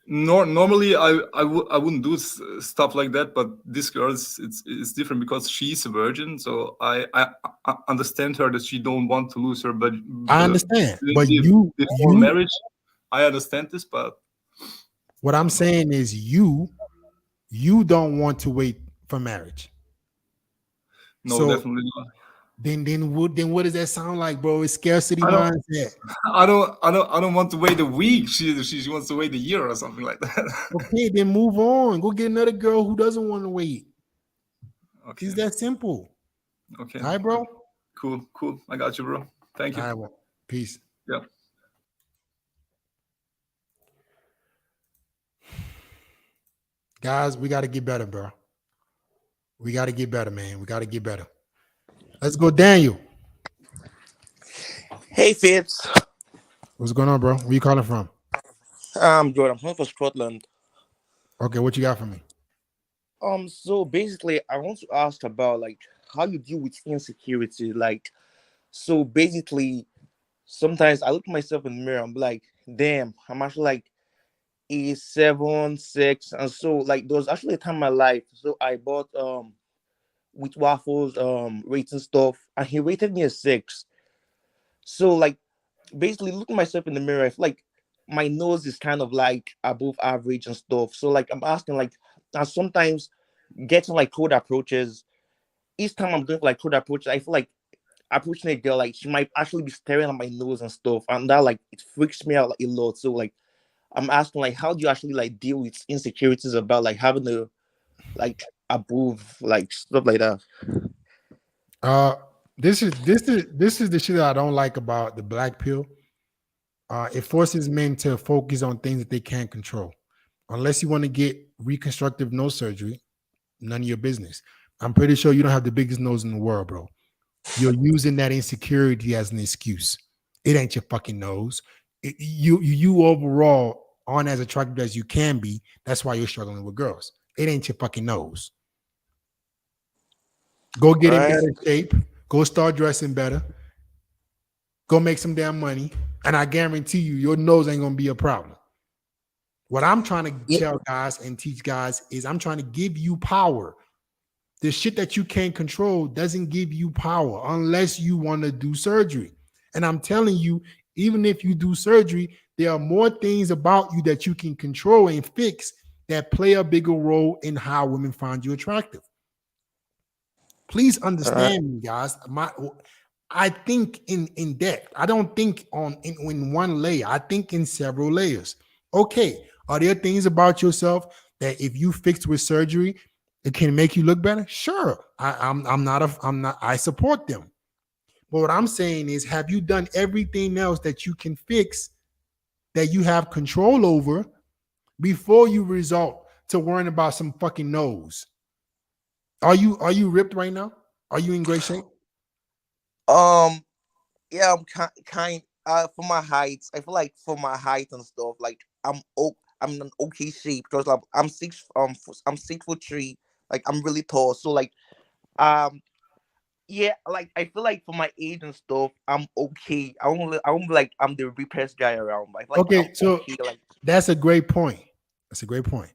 Normally I wouldn't do stuff like that, but this girl it's different because she's a virgin, so I understand her that she don't want to lose her, but I understand, but you before marriage, I understand this, but what I'm saying is you don't want to wait for marriage. No, so definitely not. Then what does that sound like, bro? It's scarcity I don't- mindset. I don't want to wait a week. She wants to wait a year or something like that. Okay, then move on. Go get another girl who doesn't want to wait. Okay. It's that simple. Okay. All right, bro. Cool. I got you, bro. Thank you. All right, well, peace. Yeah. Guys, we got to get better, bro. We got to get better, man. We got to get better. Let's go, Daniel. Hey, Fitz. What's going on, bro? Where you calling from? I'm good. I'm home from Scotland. Okay, what you got for me? So basically, I want to ask about like how you deal with insecurity. Like, so basically, sometimes I look at myself in the mirror. I'm like, damn, I'm actually like a 7, 6, and so like there was actually a time in my life. So I bought with waffles rating stuff, and he rated me a 6. So like basically, looking myself in the mirror, I feel like my nose is kind of like above average and stuff. So like I'm asking like, and sometimes getting like cold approaches. Each time I'm doing like cold approaches, I feel like approaching a girl like she might actually be staring at my nose and stuff, and that like it freaks me out like, a lot. So like I'm asking like, how do you actually like deal with insecurities about like having a like above like stuff like that? This is the shit that I don't like about the black pill. It forces men to focus on things that they can't control. Unless you want to get reconstructive nose surgery, none of your business. I'm pretty sure you don't have the biggest nose in the world, bro. You're using that insecurity as an excuse. It ain't your fucking nose. You overall aren't as attractive as you can be. That's why you're struggling with girls. It ain't your fucking nose. Go get in better shape. Go start dressing better. Go make some damn money. And I guarantee you, your nose ain't gonna be a problem. What I'm trying to tell guys and teach guys is I'm trying to give you power. The shit that you can't control doesn't give you power unless you want to do surgery. And I'm telling you, even if you do surgery, there are more things about you that you can control and fix that play a bigger role in how women find you attractive. Please understand me, guys. I think in depth. I don't think in one layer. I think in several layers. Okay, are there things about yourself that if you fix with surgery, it can make you look better? Sure. I support them. But what I'm saying is, have you done everything else that you can fix that you have control over before you resort to worrying about some fucking nose? Are you ripped right now? Are you in great shape? Yeah, I'm kind for my height. I feel like for my height and stuff, like I'm in an okay shape because like I'm 6'3", like I'm really tall. So like um yeah, like I feel like for my age and stuff, I'm okay. I won't be like I'm the richest guy around. But I feel like Okay, I'm so okay. Like that's a great point. That's a great point.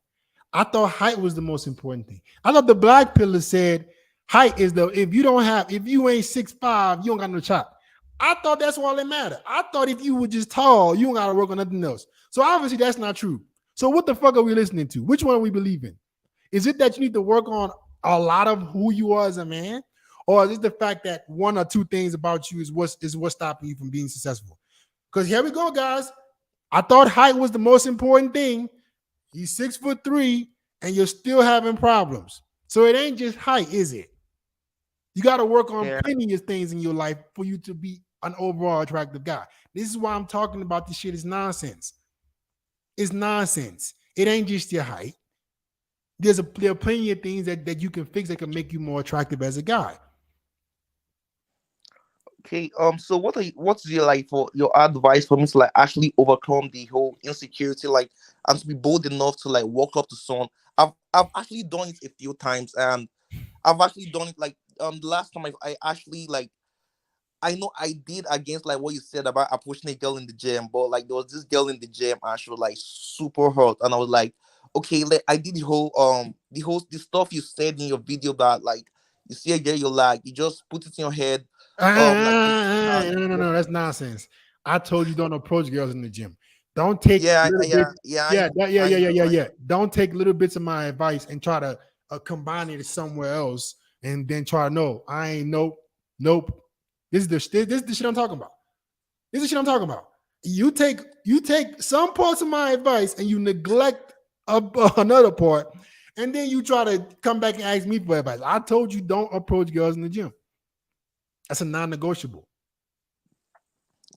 I thought height was the most important thing. I thought the black pillar said height is if you ain't 6'5", you don't got no chop. I thought that's all that mattered. I thought if you were just tall, you don't gotta work on nothing else. So obviously that's not true. So what the fuck are we listening to? Which one are we believing? Is it that you need to work on a lot of who you are as a man? Or is it the fact that one or two things about you is what's stopping you from being successful? Because here we go, guys. I thought height was the most important thing. He's 6'3", and you're still having problems. So it ain't just height, is it? You got to work on plenty of things in your life for you to be an overall attractive guy. This is why I'm talking about this shit is nonsense. It's nonsense. It ain't just your height. There are plenty of things that you can fix that can make you more attractive as a guy. Okay. So what's your like for your advice for me to like actually overcome the whole insecurity, like, and to be bold enough to like walk up to someone? I've actually done it a few times, and I've actually done it like the last time I actually like I know I did against like what you said about approaching a girl in the gym, but like there was this girl in the gym and she was like super hot, and I was like, okay, like I did the stuff you said in your video that like you see a girl you like, you just put it in your head, like you No, that's nonsense. I told you don't approach girls in the gym. Don't take little bits. Don't take little bits of my advice and try to combine it somewhere else, and then try to no. I ain't nope. This is the shit I'm talking about. This is the shit I'm talking about. You take some parts of my advice and you neglect another part, and then you try to come back and ask me for advice. I told you don't approach girls in the gym. That's a non-negotiable.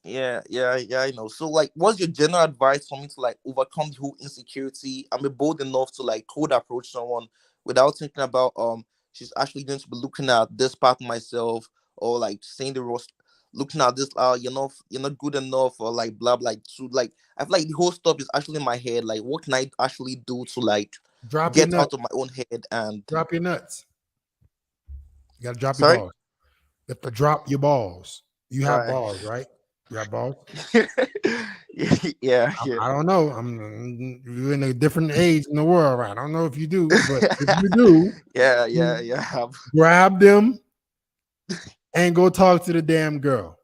Yeah, I know. So like what's your general advice for me to like overcome the whole insecurity and be bold enough to like cold approach someone without thinking about she's actually going to be looking at this part of myself, or like saying the roast, looking at this you're not good enough, or like blah blah, to like I feel like the whole stuff is actually in my head, like what can I actually do to like Drop your get nuts. out of my own head? And Drop your nuts. You gotta drop your sorry. balls. You have to drop your balls. You have Right. balls, right? You have balls. Yeah. I don't know. You're in a different age in the world, right? I don't know if you do, but if you do, Yeah. grab them and go talk to the damn girl.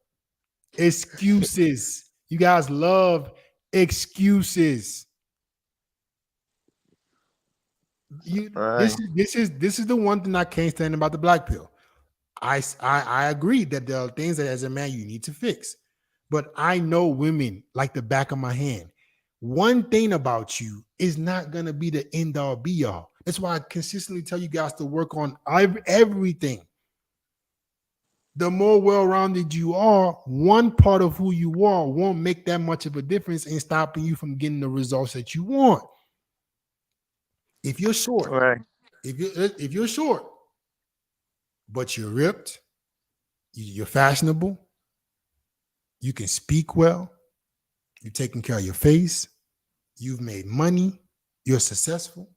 Excuses. You guys love excuses. Right. This is the one thing I can't stand about the black pill. I agree that there are things that as a man you need to fix, but I know women like the back of my hand. One thing about you is not gonna be the end all be all. That's why I consistently tell you guys to work on everything. The more well-rounded you are, one part of who you are won't make that much of a difference in stopping you from getting the results that you want. If you're short, Right. if you're short, but you're ripped, you're fashionable, you can speak well, you're taking care of your face, you've made money, you're successful.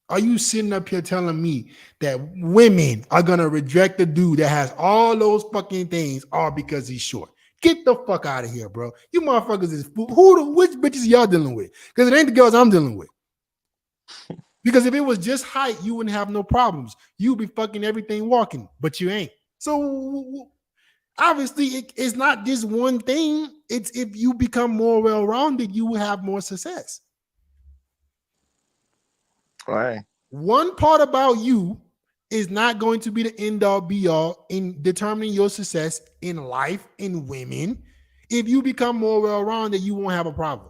Are you sitting up here telling me that women are gonna reject the dude that has all those fucking things all because he's short? Get the fuck out of here, bro. You motherfuckers is which bitches y'all dealing with? Because it ain't the girls I'm dealing with. Because if it was just height, you wouldn't have no problems. You'd be fucking everything walking, but you ain't. So obviously, it's not just one thing. It's if you become more well-rounded, you will have more success. Right. One part about you is not going to be the end all be all in determining your success in life, in women. If you become more well-rounded, you won't have a problem.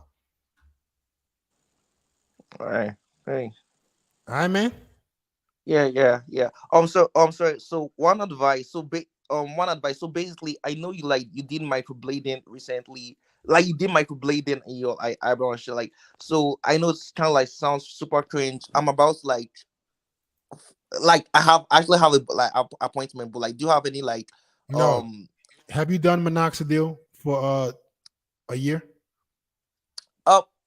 Right. Hey. All right, man. Yeah. Sorry. So one advice. So basically, I know you did microblading recently. Like you did microblading in your eyebrow and shit. Like, so I know it's kind of like sounds super cringe. I'm about to like I actually have a like appointment, but like, do you have any like No. um Have you done minoxidil for a year?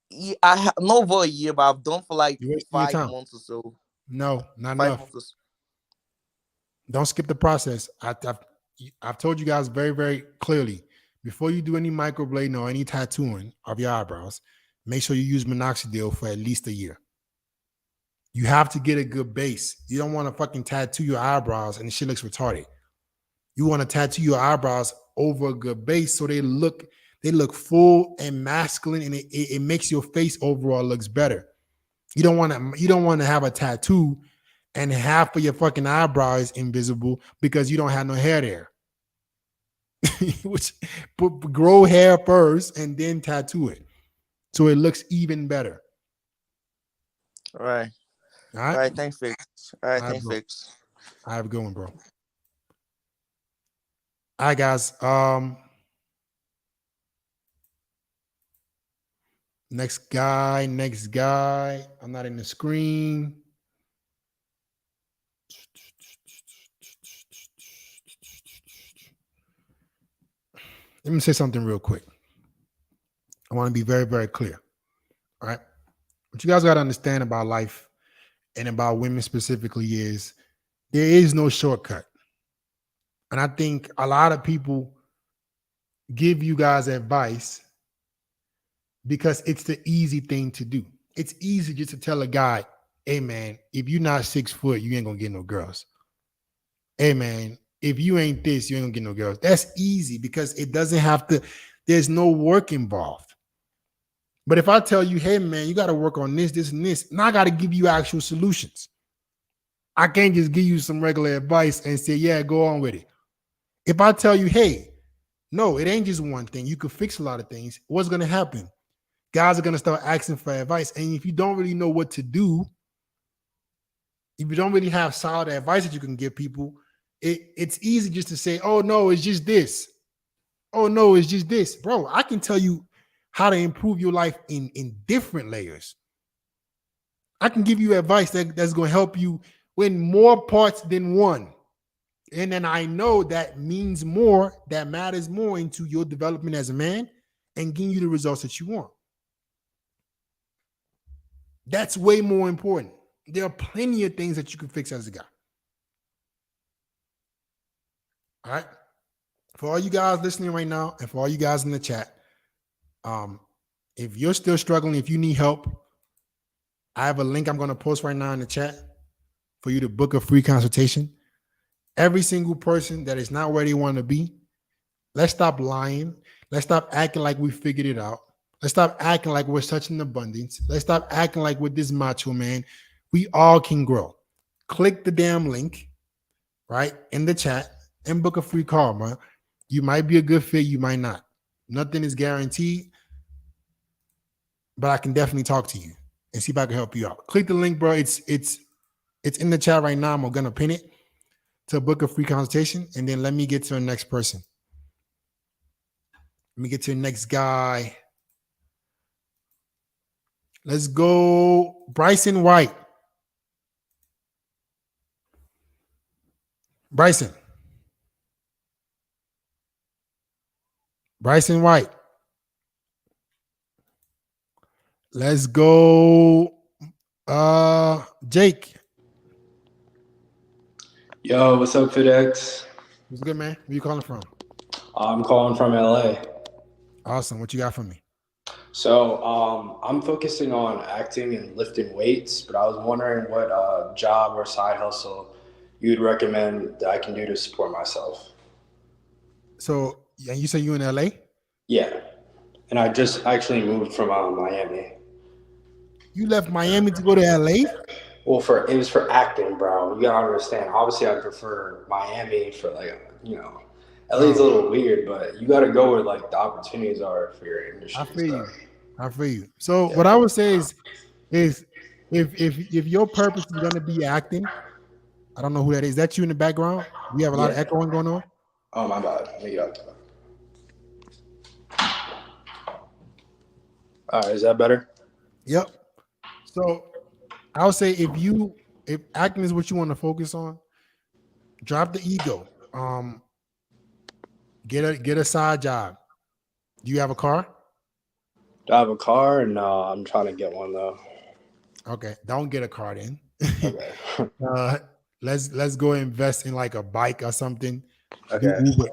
yeah, not over a year, but I've done for like You're wasting your 5 time. months or so. No, not 5 months enough. or so. Don't skip the process. I've told you guys very, very clearly, before you do any microblading or any tattooing of your eyebrows, make sure you use minoxidil for at least a year. You have to get a good base. You don't want to fucking tattoo your eyebrows and the shit looks retarded. You want to tattoo your eyebrows over a good base so they look full and masculine, and it makes your face overall looks better. You don't want to have a tattoo and half of your fucking eyebrow is invisible because you don't have no hair there. Which grow hair first and then tattoo it so it looks even better. All right. All All right. right. Thanks, Fix. All right. All right, Thanks, bro. Fix. I have a good one, bro. All right, guys. Next guy. I'm not in the screen. let me say something real quick. I want to be very, very clear. All right. What you guys got to understand about life and about women specifically is there is no shortcut. And I think a lot of people give you guys advice because it's the easy thing to do. It's easy just to tell a guy, hey man, if you're not 6 foot, you ain't gonna get no girls. Hey man, if you ain't this, you ain't gonna get no girls. That's easy because it doesn't have to, there's no work involved. But if I tell you, hey man, you got to work on this, this, and this, now I got to give you actual solutions. I can't just give you some regular advice and say, yeah, go on with it. If I tell you, hey, no, it ain't just one thing. You could fix a lot of things. What's going to happen? Guys are going to start asking for advice. And if you don't really know what to do, if you don't really have solid advice that you can give people, it's easy just to say, oh, no, it's just this. Oh, no, it's just this. Bro, I can tell you how to improve your life in different layers. I can give you advice that's going to help you win more parts than one. And then I know that means more, that matters more into your development as a man and getting you the results that you want. That's way more important. There are plenty of things that you can fix as a guy. All right. For all you guys listening right now and for all you guys in the chat, if you're still struggling, if you need help, I have a link I'm going to post right now in the chat for you to book a free consultation. Every single person that is not where they want to be, let's stop lying. Let's stop acting like we figured it out. Let's stop acting like we're such an abundance. Let's stop acting like we're this macho, man. We all can grow. Click the damn link, right, in the chat and book a free call, man. You might be a good fit. You might not. Nothing is guaranteed, but I can definitely talk to you and see if I can help you out. Click the link, bro. It's in the chat right now. I'm going to pin it to book a free consultation, and then let me get to the next person. Let me get to the next guy. Let's go Bryson White. Bryson White. Let's go Jake. Yo, what's up, FitX? What's good, man? Where you calling from? I'm calling from LA. Awesome. What you got for me? So I'm focusing on acting and lifting weights, but I was wondering what job or side hustle you'd recommend that I can do to support myself. So, and you say you in LA? Yeah, and I just actually moved from Miami. You left Miami to go to LA? Well, it was for acting, bro. You gotta understand. Obviously, I prefer Miami for LA's a little weird, but you gotta go where like the opportunities are for your industry. I feel you. So what I would say is if your purpose is gonna be acting, I don't know who that is. Is that you in the background? We have a lot of echoing going on. Oh my bad. Let me get out. All right, is that better? Yep. So I would say if acting is what you want to focus on, drop the ego. Get a side job. Do you have a car? Do I have a car? No, I'm trying to get one though. Okay, don't get a car then. Okay. Let's go invest in like a bike or something. Okay.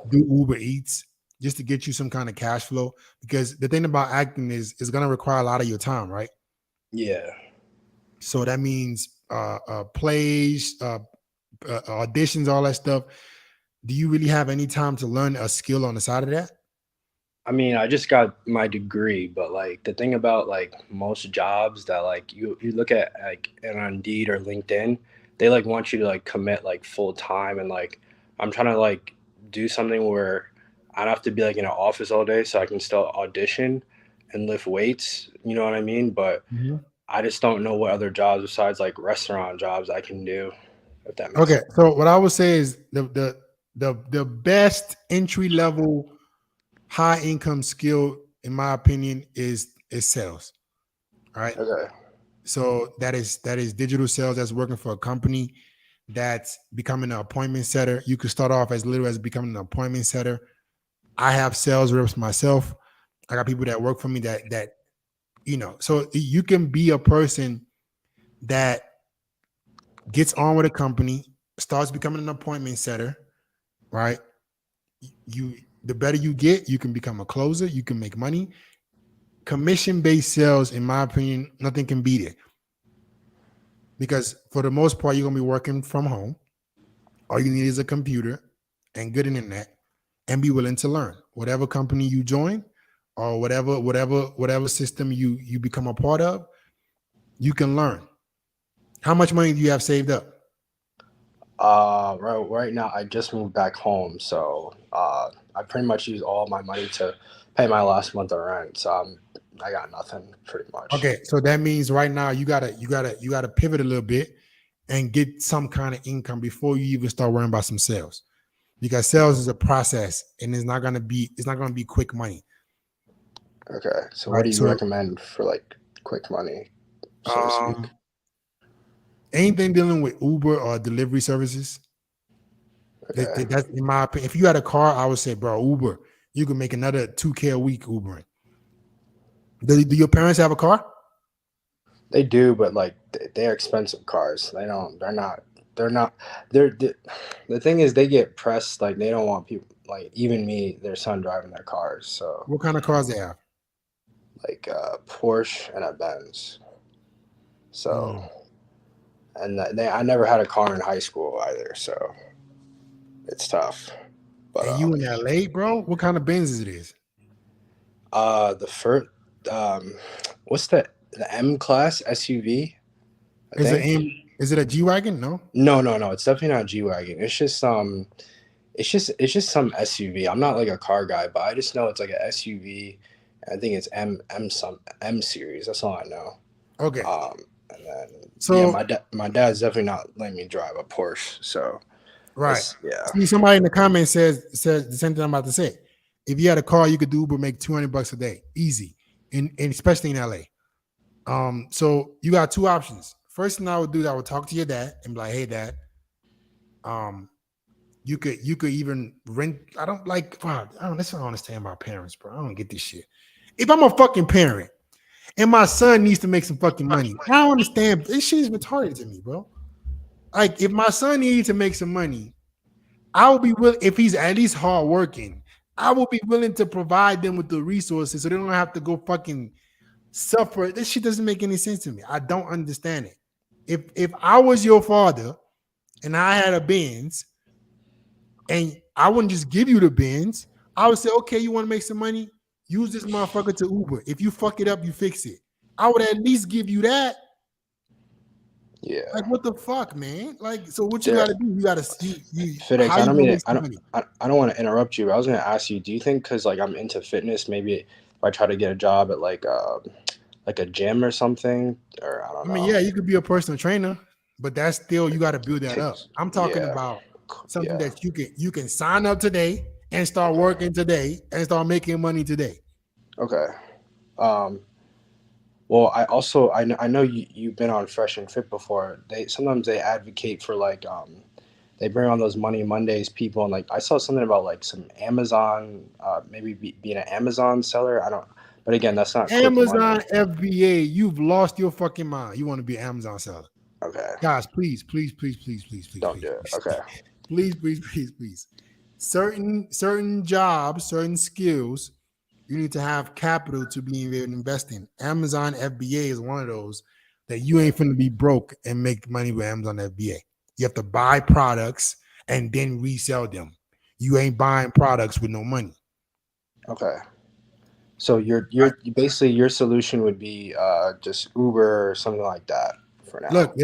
Do Uber Eats just to get you some kind of cash flow. Because the thing about acting is it's gonna require a lot of your time, right? Yeah. So that means plays, auditions, all that stuff. Do you really have any time to learn a skill on the side of that? I mean, I just got my degree, but like the thing about like most jobs that like you look at like on Indeed or LinkedIn, they like want you to like commit like full time, and like I'm trying to like do something where I don't have to be like in an office all day, so I can still audition and lift weights. You know what I mean? But I just don't know what other jobs besides like restaurant jobs I can do. If that makes sense. So what I would say is the best entry level high income skill, in my opinion, is sales. All right. Okay. So that is digital sales. That's working for a company that's becoming an appointment setter. You could start off as little as becoming an appointment setter. I have sales reps myself. I got people that work for me that so you can be a person that gets on with a company, starts becoming an appointment setter, right? The better you get, you can become a closer, you can make money. Commission-based sales, in my opinion, nothing can beat it. Because for the most part, you're gonna be working from home. All you need is a computer and good internet, and be willing to learn. Whatever company you join, or whatever system you become a part of, you can learn. How much money do you have saved up? Right now I just moved back home, so I pretty much used all my money to pay my last month of rent. So I got nothing pretty much. Okay, so that means right now you gotta pivot a little bit and get some kind of income before you even start worrying about some sales, because sales is a process and it's not gonna be quick money. Okay, so Right, what do you so recommend for like quick money, so to speak? Anything dealing with Uber or delivery services, Okay. that's in my opinion. If you had a car, I would say, bro, Uber. You can make another $2K a week Ubering. Do your parents have a car? They do, but like they're expensive cars. They don't. They're not. They're not. The thing is, they get pressed. Like they don't want people. Like even me, their son driving their cars. So What kind of cars they have? like a Porsche and a Benz. So and I never had a car in high school either. So it's tough. But And you in LA, bro? What kind of Benz it is? the first what's the M class SUV? I think. Is it a G-Wagon? No. No. It's definitely not a G-Wagon. It's just some SUV. I'm not like a car guy, but I just know it's like an SUV. I think it's M series. That's all I know. Okay. And then So my dad's definitely not letting me drive a Porsche. So right. yeah. See, somebody in the comments says the same thing I'm about to say. If you had a car, you could do Uber, make $200 a day, easy, and especially in LA. So you got two options. First thing I would do, I would talk to your dad and be like, "Hey, dad, you could even rent. I don't like. Wow, that's what I don't understand about parents, bro. I don't get this shit. If I'm a fucking parent and my son needs to make some fucking money, I don't understand. This shit is retarded to me, bro. Like, if my son needs to make some money, I will be willing, if he's at least hardworking, I will be willing to provide them with the resources so they don't have to go fucking suffer. This shit doesn't make any sense to me. I don't understand it. If I was your father and I had a Benz and I wouldn't just give you the Benz, I would say, okay, you want to make some money? Use this motherfucker to Uber. If you fuck it up, you fix it. I would at least give you that. Yeah. Like, what the fuck, man? Like, so what you got to do? You got to see. FedEx, I don't want to interrupt you, but I was going to ask you, do you think because like I'm into fitness, maybe if I try to get a job at like a gym or something, or I don't know. I mean, yeah, you could be a personal trainer, but that's still, you got to build that up. I'm talking about something that you can sign up today and start working today and start making money today. Okay. Well, I know you've been on Fresh and Fit before. Sometimes they advocate for like they bring on those Money Mondays people, and like I saw something about like some Amazon maybe being an Amazon seller. I don't. But again, that's not Amazon FBA. You've lost your fucking mind. You want to be an Amazon seller? Okay. Guys, please don't do it. Okay. Please. Certain jobs, certain skills, you need to have capital to be able to invest in. Amazon FBA is one of those that you ain't finna be broke and make money with Amazon FBA. You have to buy products and then resell them. You ain't buying products with no money. Okay. So you're basically your solution would be just Uber or something like that for now. Look,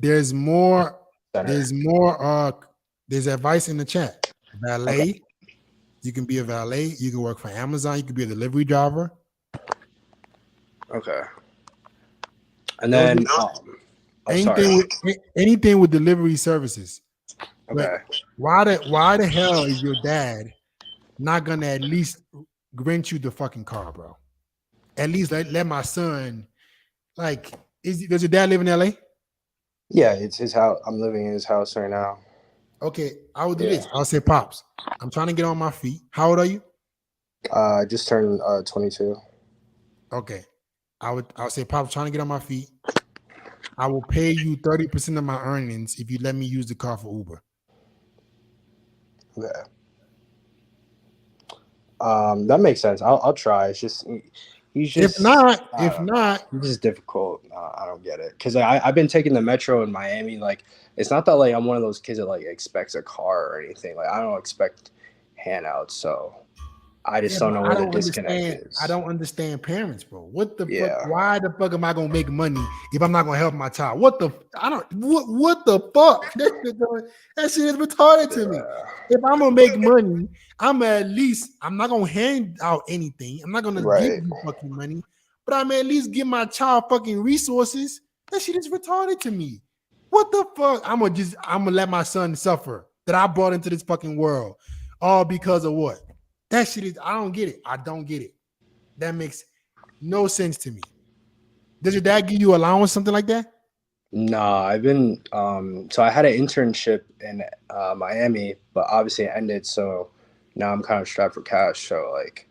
there's more there's advice in the chat. Valet. Okay. You can be a valet. You can work for Amazon. You can be a delivery driver. Okay. And then anything with delivery services. Okay. Why the hell is your dad not gonna at least rent you the fucking car, bro? At least let my son, like, does your dad live in LA? Yeah, it's his house. I'm living in his house right now. Okay, I will do this. I'll say, Pops, I'm trying to get on my feet. How old are you? I just turned 22. Okay. I would say, Pop, trying to get on my feet. I will pay you 30% of my earnings if you let me use the car for Uber. Okay. That makes sense. I'll try. It's just he's just If not, he's just difficult. I don't get it because I've been taking the metro in Miami. Like it's not that like I'm one of those kids that like expects a car or anything. Like I don't expect handouts. So I just don't know where the disconnect is. I don't understand parents, bro. What the Yeah. fuck? Why the fuck am I gonna make money if I'm not gonna help my child? What the fuck? That shit is retarded to me. If I'm gonna make money, I'm not gonna hand out anything. I'm not gonna give you fucking money, but I'm at least give my child fucking resources. That shit is retarded to me. What the fuck? I'm gonna let my son suffer that I brought into this fucking world, all because of what? That shit is, I don't get it. I don't get it. That makes no sense to me. Does your dad give you allowance, something like that? Nah, I've been so I had an internship in Miami, but obviously it ended, so now I'm kind of strapped for cash. So like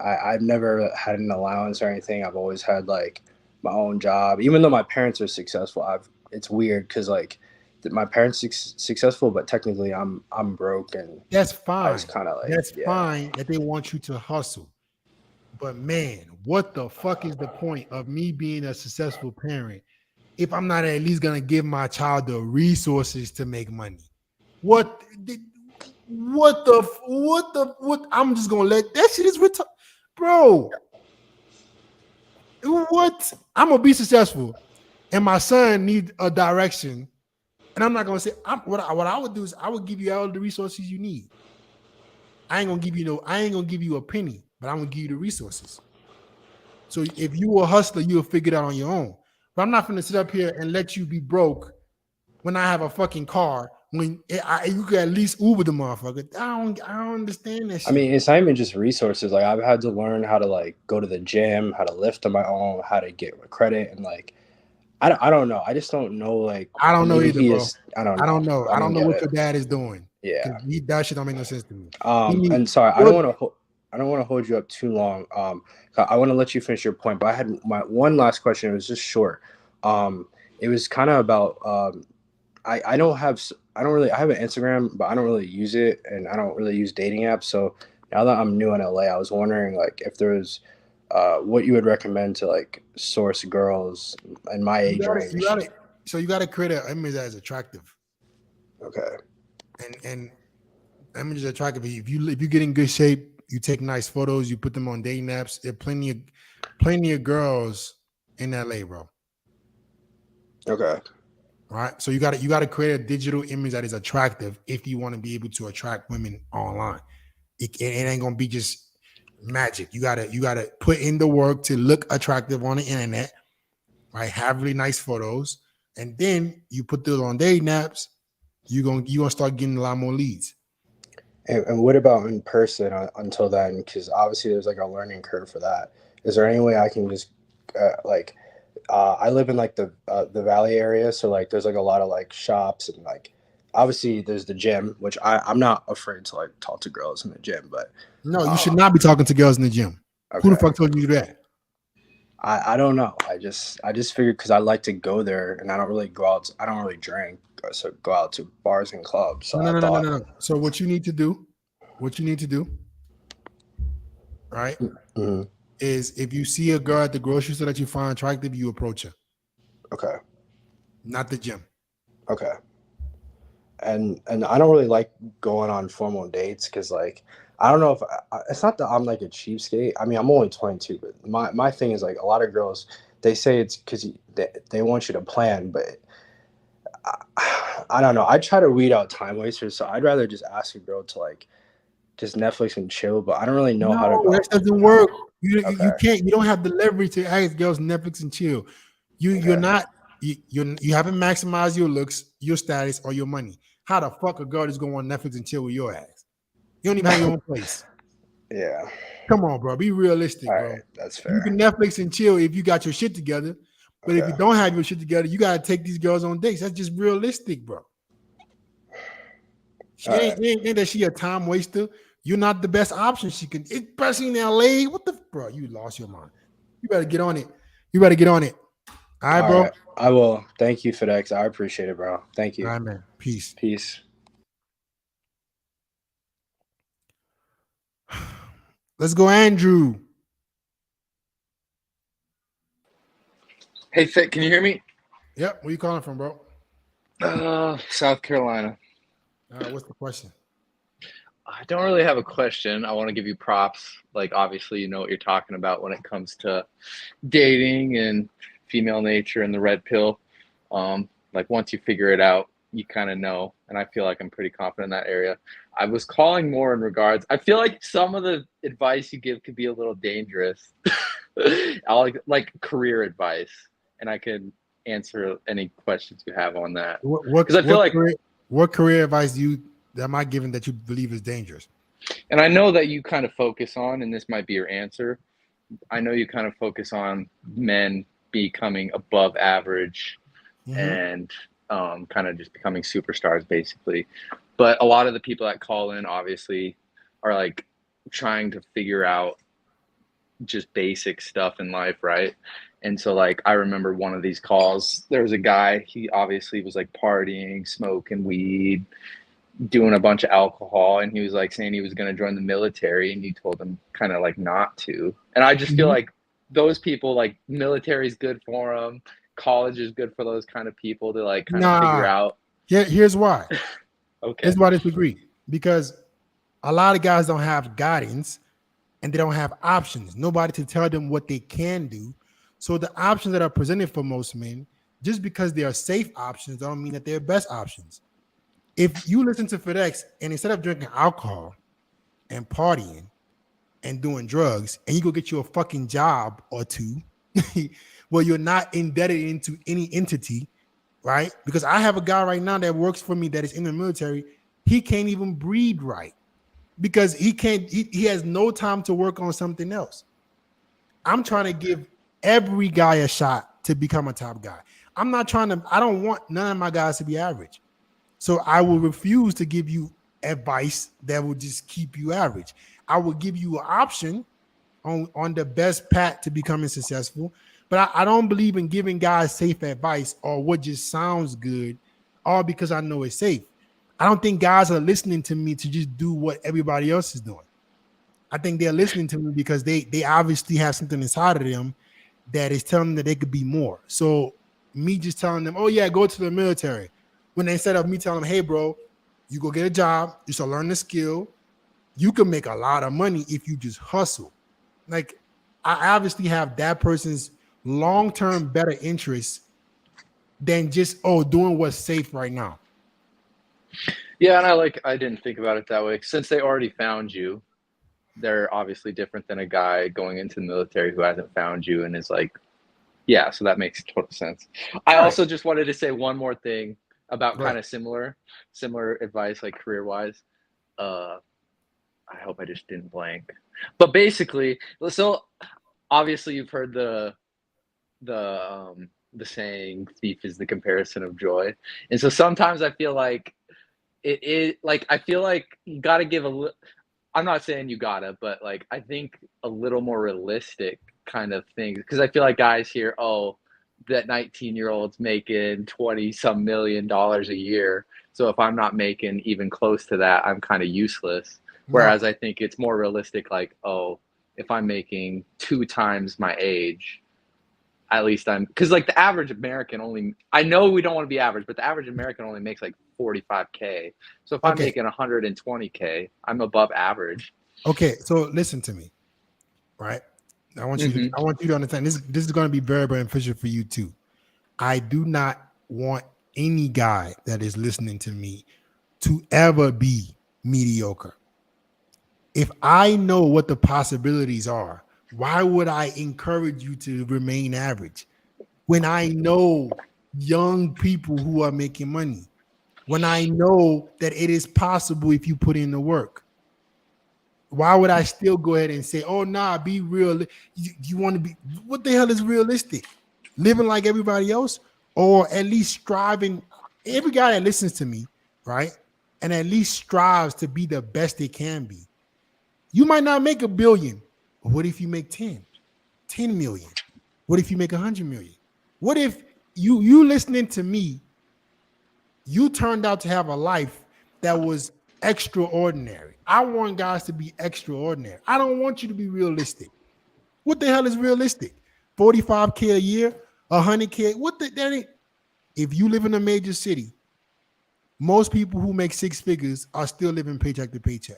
I've never had an allowance or anything. I've always had like my own job, even though my parents are successful. It's weird because like my parents successful, but technically I'm broke, and that's fine. I was kind of like, that's fine that they want you to hustle, but man, what the fuck is the point of me being a successful parent if I'm not at least gonna give my child the resources to make money? What I'm just gonna let that shit is retarded, bro. What? I'm gonna be successful, and my son needs a direction. And I'm not gonna say what I would do is I would give you all the resources you need. I ain't gonna give you a penny, but I'm gonna give you the resources. So if you were a hustler, you'll figure it out on your own. But I'm not gonna sit up here and let you be broke when I have a fucking car. When you could at least Uber the motherfucker. I don't understand that shit. I mean, it's not even just resources. Like I've had to learn how to like go to the gym, how to lift on my own, how to get credit, and like I don't know. I just don't know. Like I don't know either, bro. I don't know. I don't know what your dad is doing. Yeah, that shit don't make no sense to me. And sorry, I don't want to hold you up too long. I want to let you finish your point, but I had my one last question. It was just short. It was kind of about I have an Instagram, but I don't really use it, and I don't really use dating apps. So now that I'm new in LA, I was wondering like if there's what you would recommend to like source girls in my age range. So you got to create an image that is attractive. Okay. And image is attractive. If you get in good shape, you take nice photos, you put them on dating apps. There are plenty of girls in LA, bro. Okay. Right. So you got to create a digital image that is attractive if you want to be able to attract women online. It ain't gonna be just magic. You gotta put in the work to look attractive on the internet, right? Have really nice photos, and then you put those on dating apps. You're gonna start getting a lot more leads. And what about in person until then? Because obviously there's like a learning curve for that. Is there any way I can just I live in like the Valley area, so like there's like a lot of like shops, and like obviously there's the gym, which I'm not afraid to like talk to girls in the gym, but no, you should not be talking to girls in the gym. Okay. Who the fuck told you that? I don't know. I just figured because I like to go there, and I don't really go out. I don't really drink, so go out to bars and clubs. So no. So what you need to do, right, is if you see a girl at the grocery store that you find attractive, you approach her. Okay. Not the gym. Okay. And I don't really like going on formal dates because like I don't know if it's not that I'm like a cheapskate. I mean, I'm only 22, but my thing is like a lot of girls, they say it's because they want you to plan, but I don't know. I try to weed out time wasters, so I'd rather just ask a girl to like just Netflix and chill. But I don't really know how to go. That doesn't work. You can't. You don't have the leverage to ask girls Netflix and chill. You're not. You haven't maximized your looks, your status, or your money. How the fuck a girl is going on Netflix and chill with your ass? You don't even have your own place. Yeah. Come on, bro. Be realistic, all bro. Right, that's fair. You can Netflix and chill if you got your shit together. But if you don't have your shit together, you gotta take these girls on dates. That's just realistic, bro. Ain't that she a time waster you're not the best option she can, especially in LA. What the bro? You lost your mind. You better get on it. You better get on it. All right, All bro. right. I will. Thank you, FedEx. I appreciate it, bro. Thank All you. right, man. Peace. Peace. Let's go, Andrew. Hey, Fit, can you hear me? Yep. Where you calling from, bro? South Carolina. What's the question? I don't really have a question. I want to give you props. Like, obviously, you know what you're talking about when it comes to dating and female nature and the red pill. Like, once you figure it out, you kind of know. And I feel like I'm pretty confident in that area. I was calling more in regards, I feel like some of the advice you give could be a little dangerous. I like career advice, and I can answer any questions you have on that. Because I feel like what career advice am I giving that you believe is dangerous? And I know that you kind of focus on, and this might be your answer, I know you kind of focus on men becoming above average and kind of just becoming superstars, basically. But a lot of the people that call in, obviously, are like trying to figure out just basic stuff in life, right? And so, like, I remember one of these calls, there was a guy, he obviously was like partying, smoking weed, doing a bunch of alcohol, and he was like saying he was going to join the military, and you told him kind of like not to. And I just feel like those people, like, military is good for them, college is good for those kind of people to like kind of figure out. Here's why. Okay. Here's why I disagree. Because a lot of guys don't have guidance and they don't have options. Nobody to tell them what they can do. So the options that are presented for most men, just because they are safe options, don't mean that they're best options. If you listen to FedEx and instead of drinking alcohol and partying and doing drugs, and you go get you a fucking job or two, well, you're not indebted into any entity, right? Because I have a guy right now that works for me that is in the military. He can't even breathe right because he has no time to work on something else. I'm trying to give every guy a shot to become a top guy. I don't want none of my guys to be average. So I will refuse to give you advice that will just keep you average. I will give you an option on the best path to becoming successful. But I don't believe in giving guys safe advice or what just sounds good, all because I know it's safe. I don't think guys are listening to me to just do what everybody else is doing. I think they're listening to me because they obviously have something inside of them that is telling them that they could be more. So me just telling them, oh yeah, go to the military. When instead of me telling them, hey bro, you go get a job, you start learning the skill, you can make a lot of money if you just hustle. Like, I obviously have that person's long-term better interest than just doing what's safe right now. Yeah, and I didn't think about it that way. Since they already found you, they're obviously different than a guy going into the military who hasn't found you and is like, yeah, so that makes total sense. I also just wanted to say one more thing about kind of similar advice, like career-wise. I hope I just didn't blank. But basically, so obviously you've heard the saying, thief is the comparison of joy. And so sometimes I feel like I feel like you got to give I'm not saying you gotta, but like, I think a little more realistic kind of things. Because I feel like guys hear, oh, that 19-year-old's making 20-some million dollars a year. So if I'm not making even close to that, I'm kind of useless. Whereas I think it's more realistic, like, oh, if I'm making 2 times my age, at least because like the average American I know we don't want to be average, but the average American only makes like 45K. So if I'm making 120K, I'm above average. Okay, so listen to me, right? I want you to understand this is going to be very beneficial for you too. I do not want any guy that is listening to me to ever be mediocre. If I know what the possibilities are, why would I encourage you to remain average when I know young people who are making money? When I know that it is possible if you put in the work? Why would I still go ahead and say, oh, nah, be real? You want to be, what the hell is realistic? Living like everybody else, or at least striving? Every guy that listens to me, right, and at least strives to be the best they can be, You might not make $1 billion, but what if you make 10 million? What if you make 100 million? What if you listening to me, you turned out to have a life that was extraordinary? I want guys to be extraordinary. I don't want you to be realistic. What the hell is realistic? 45K a year, 100K. What the that ain't. If you live in a major city, most people who make 6 figures are still living paycheck to paycheck.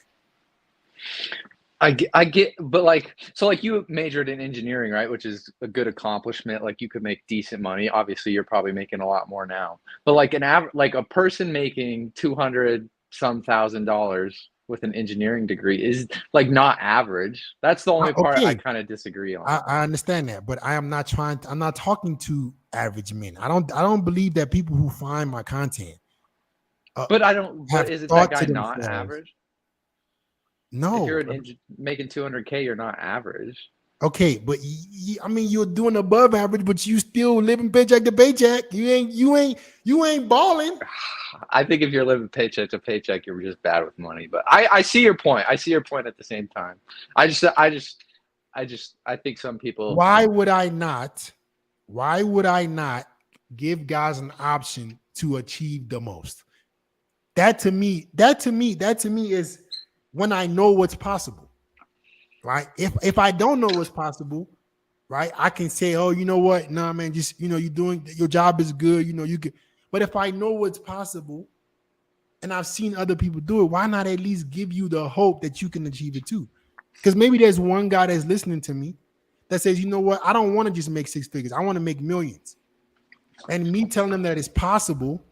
I get, but like, so like you majored in engineering, right? Which is a good accomplishment. Like you could make decent money. Obviously, you're probably making a lot more now. But like like a person making 200 some $1,000 with an engineering degree is like not average. That's the only part I Okay, kind of disagree on. I understand that, but I'm not talking to average men. I don't believe that people who find my content But I don't. But have isn't that thought guy to not themselves, average? If no. you're making 200K, you're not average. Okay, but I mean, you're doing above average, but you still living paycheck to paycheck. You ain't balling. I think if you're living paycheck to paycheck, you're just bad with money. But I see your point. I see your point at the same time. I think some people. Why would I not give guys an option to achieve the most? That to me is when I know what's possible, right? If I don't know what's possible, right, I can say, oh, you know what? Nah, man, just you're doing your job is good, you could. But if I know what's possible and I've seen other people do it, why not at least give you the hope that you can achieve it too? Because maybe there's one guy that's listening to me that says, you know what, I don't want to just make 6 figures, I want to make millions. And me telling them that it's possible,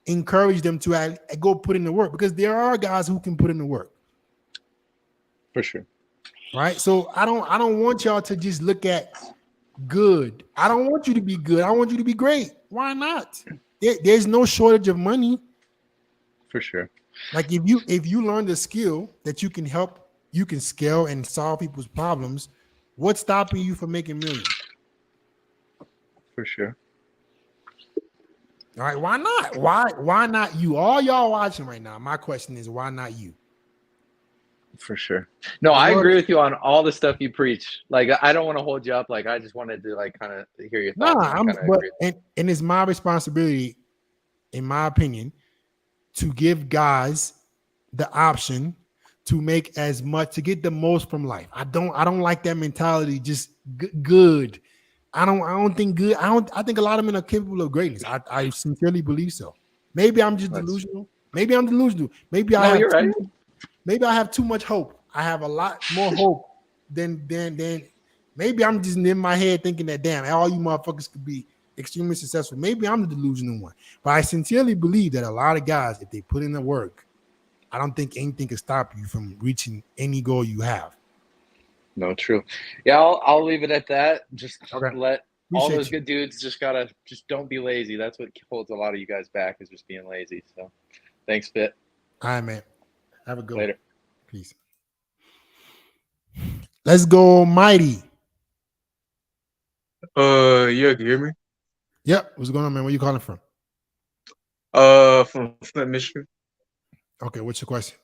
encourage them to go put in the work, because there are guys who can put in the work. For sure. Right. So I don't want y'all to just look at good. I don't want you to be good. I want you to be great. Why not? There's no shortage of money. For sure. Like if you learn the skill that you can scale and solve people's problems, what's stopping you from making millions? For sure. All right. Why not? Why not you? All y'all watching right now, my question is, why not you? For sure. No, I agree with you on all the stuff you preach. Like, I don't want to hold you up. Like, I just wanted to like kind of hear your thoughts. And it's my responsibility, in my opinion, to give guys the option to make as much, to get the most from life. I don't like that mentality. Just good. I don't think good. I think a lot of men are capable of greatness. I sincerely believe so. Maybe I'm just delusional. Maybe I'm delusional. Maybe maybe I have too much hope. I have a lot more hope than maybe I'm just in my head thinking that, damn, all you motherfuckers could be extremely successful. Maybe I'm the delusional one. But I sincerely believe that a lot of guys, if they put in the work, I don't think anything can stop you from reaching any goal you have. No, true. Yeah, I'll leave it at that. Just let all those good dudes just don't be lazy. That's what holds a lot of you guys back, is just being lazy. So thanks, Fit. All right, man. Have a good Later. one. Peace. Let's go, Mighty. Yeah, can you hear me? Yep. What's going on, man? Where you calling from? From Flint, Michigan. Okay, what's your question?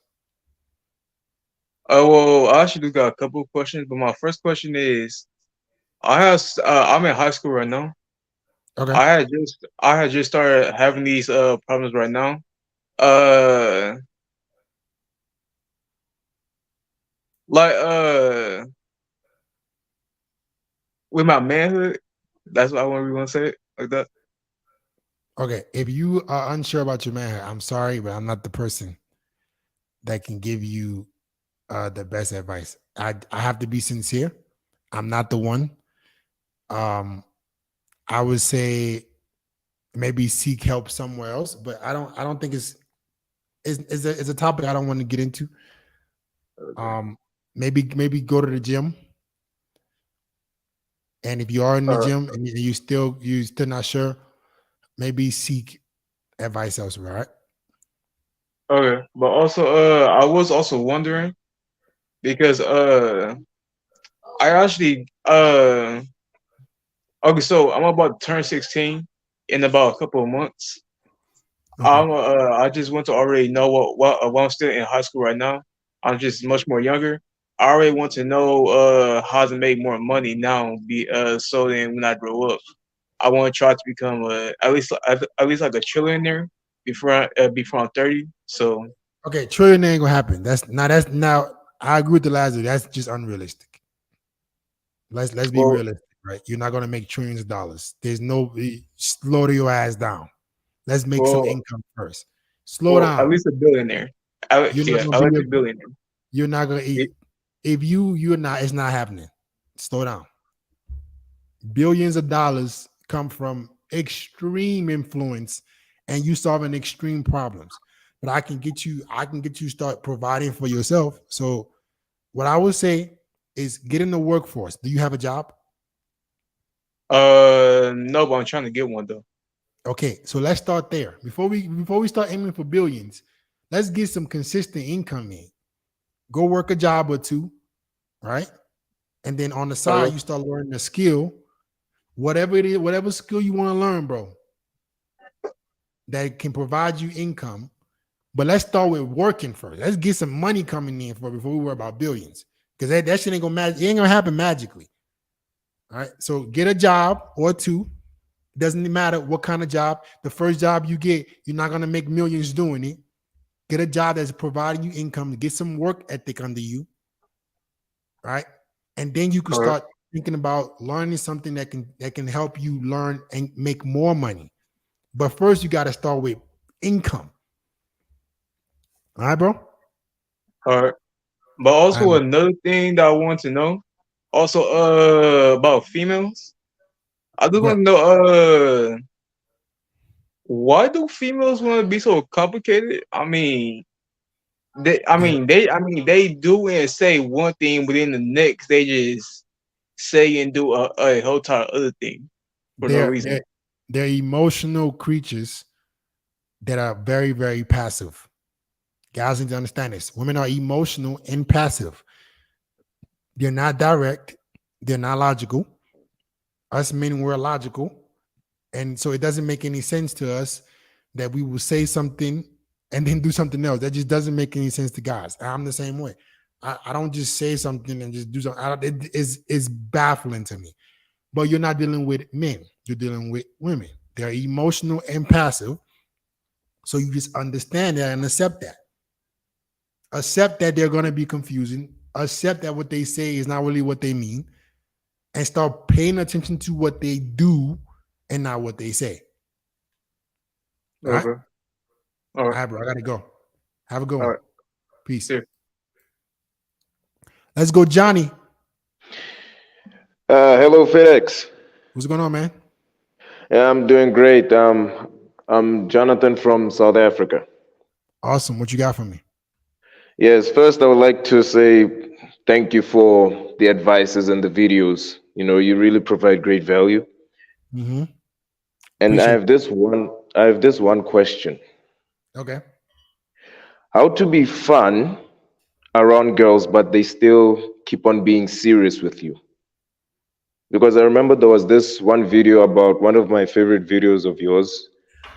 Well, I actually do got a couple of questions, but my first question is, I'm in high school right now. Okay. I had just started having these problems right now. With my manhood. That's what we want to say it like that. Okay, if you are unsure about your manhood, I'm sorry, but I'm not the person that can give you the best advice. I have to be sincere. I'm not the one. I would say maybe seek help somewhere else, but I don't think it's a topic I don't want to get into. Maybe go to the gym. And if you are in the gym and you still not sure, maybe seek advice elsewhere, right? Okay, but also I was also wondering, because I actually okay, so I'm about to turn 16 in about a couple of months. Okay. I just want to already know what I'm still in high school right now. I'm just much more younger. I already want to know how to make more money now. So then when I grow up, I want to try to become at least like a trillionaire before I'm 30. So Okay, trillion ain't gonna happen. That's now. I agree with the Lazarus. That's just unrealistic. Let's be well, realistic, right? You're not gonna make trillions of dollars. There's no slow your ass down. Let's make some well, income first. Slow at down. least a billionaire. You're not Yeah, gonna I be like a, a billionaire. you're not gonna eat. If you're not, it's not happening. Slow down. Billions of dollars come from extreme influence and you solving extreme problems. But I can get you start providing for yourself. So what I would say is get in the workforce. Do you have a job? No, but I'm trying to get one though. Okay, so let's start there. Before we start aiming for billions, let's get some consistent income in. Go work a job or two, right? And then on the side, you start learning a skill, whatever it is, whatever skill you want to learn, bro, that can provide you income. But let's start with working first. Let's get some money coming in before we worry about billions. Because that shit ain't gonna it ain't gonna happen magically. All right. So get a job or two. Doesn't matter what kind of job. The first job you get, you're not gonna make millions doing it. Get a job that's providing you income, get some work ethic under you, right? And then you can All right. start thinking about learning something that can help you learn and make more money. But first, you got to start with income. All right, bro? All right. But All also right, another thing that I want to know, also about females. I just want what? to know why do females want to be so complicated? They're They do and say one thing, but then the next they just say and do a whole entire other thing for no they're reason. they're, they're emotional creatures that are very, very passive. Guys need to understand this. Women are emotional and passive. They're not direct. They're not logical. Us men, we're logical. And so it doesn't make any sense to us that we will say something and then do something else. That just doesn't make any sense to guys. I'm the same way. I don't just say something and just do something. It's baffling to me. But you're not dealing with men. You're dealing with women. They're emotional and passive. So you just understand that and accept that. Accept that they're going to be confusing. Accept that what they say is not really what they mean. And start paying attention to what they do and not what they say. All right? Okay. All All right. right, bro. I got to go. Have a good All one. right. Peace. See you. Let's go, Johnny. Hello, FedEx. What's going on, man? Yeah, I'm doing great. I'm Jonathan from South Africa. Awesome. What you got for me? Yes, first I would like to say thank you for the advices and the videos. You really provide great value. Mm-hmm. And Appreciate I have this one question. it. Okay. How to be fun around girls, but they still keep on being serious with you? Because I remember there was this one video about one of my favorite videos of yours.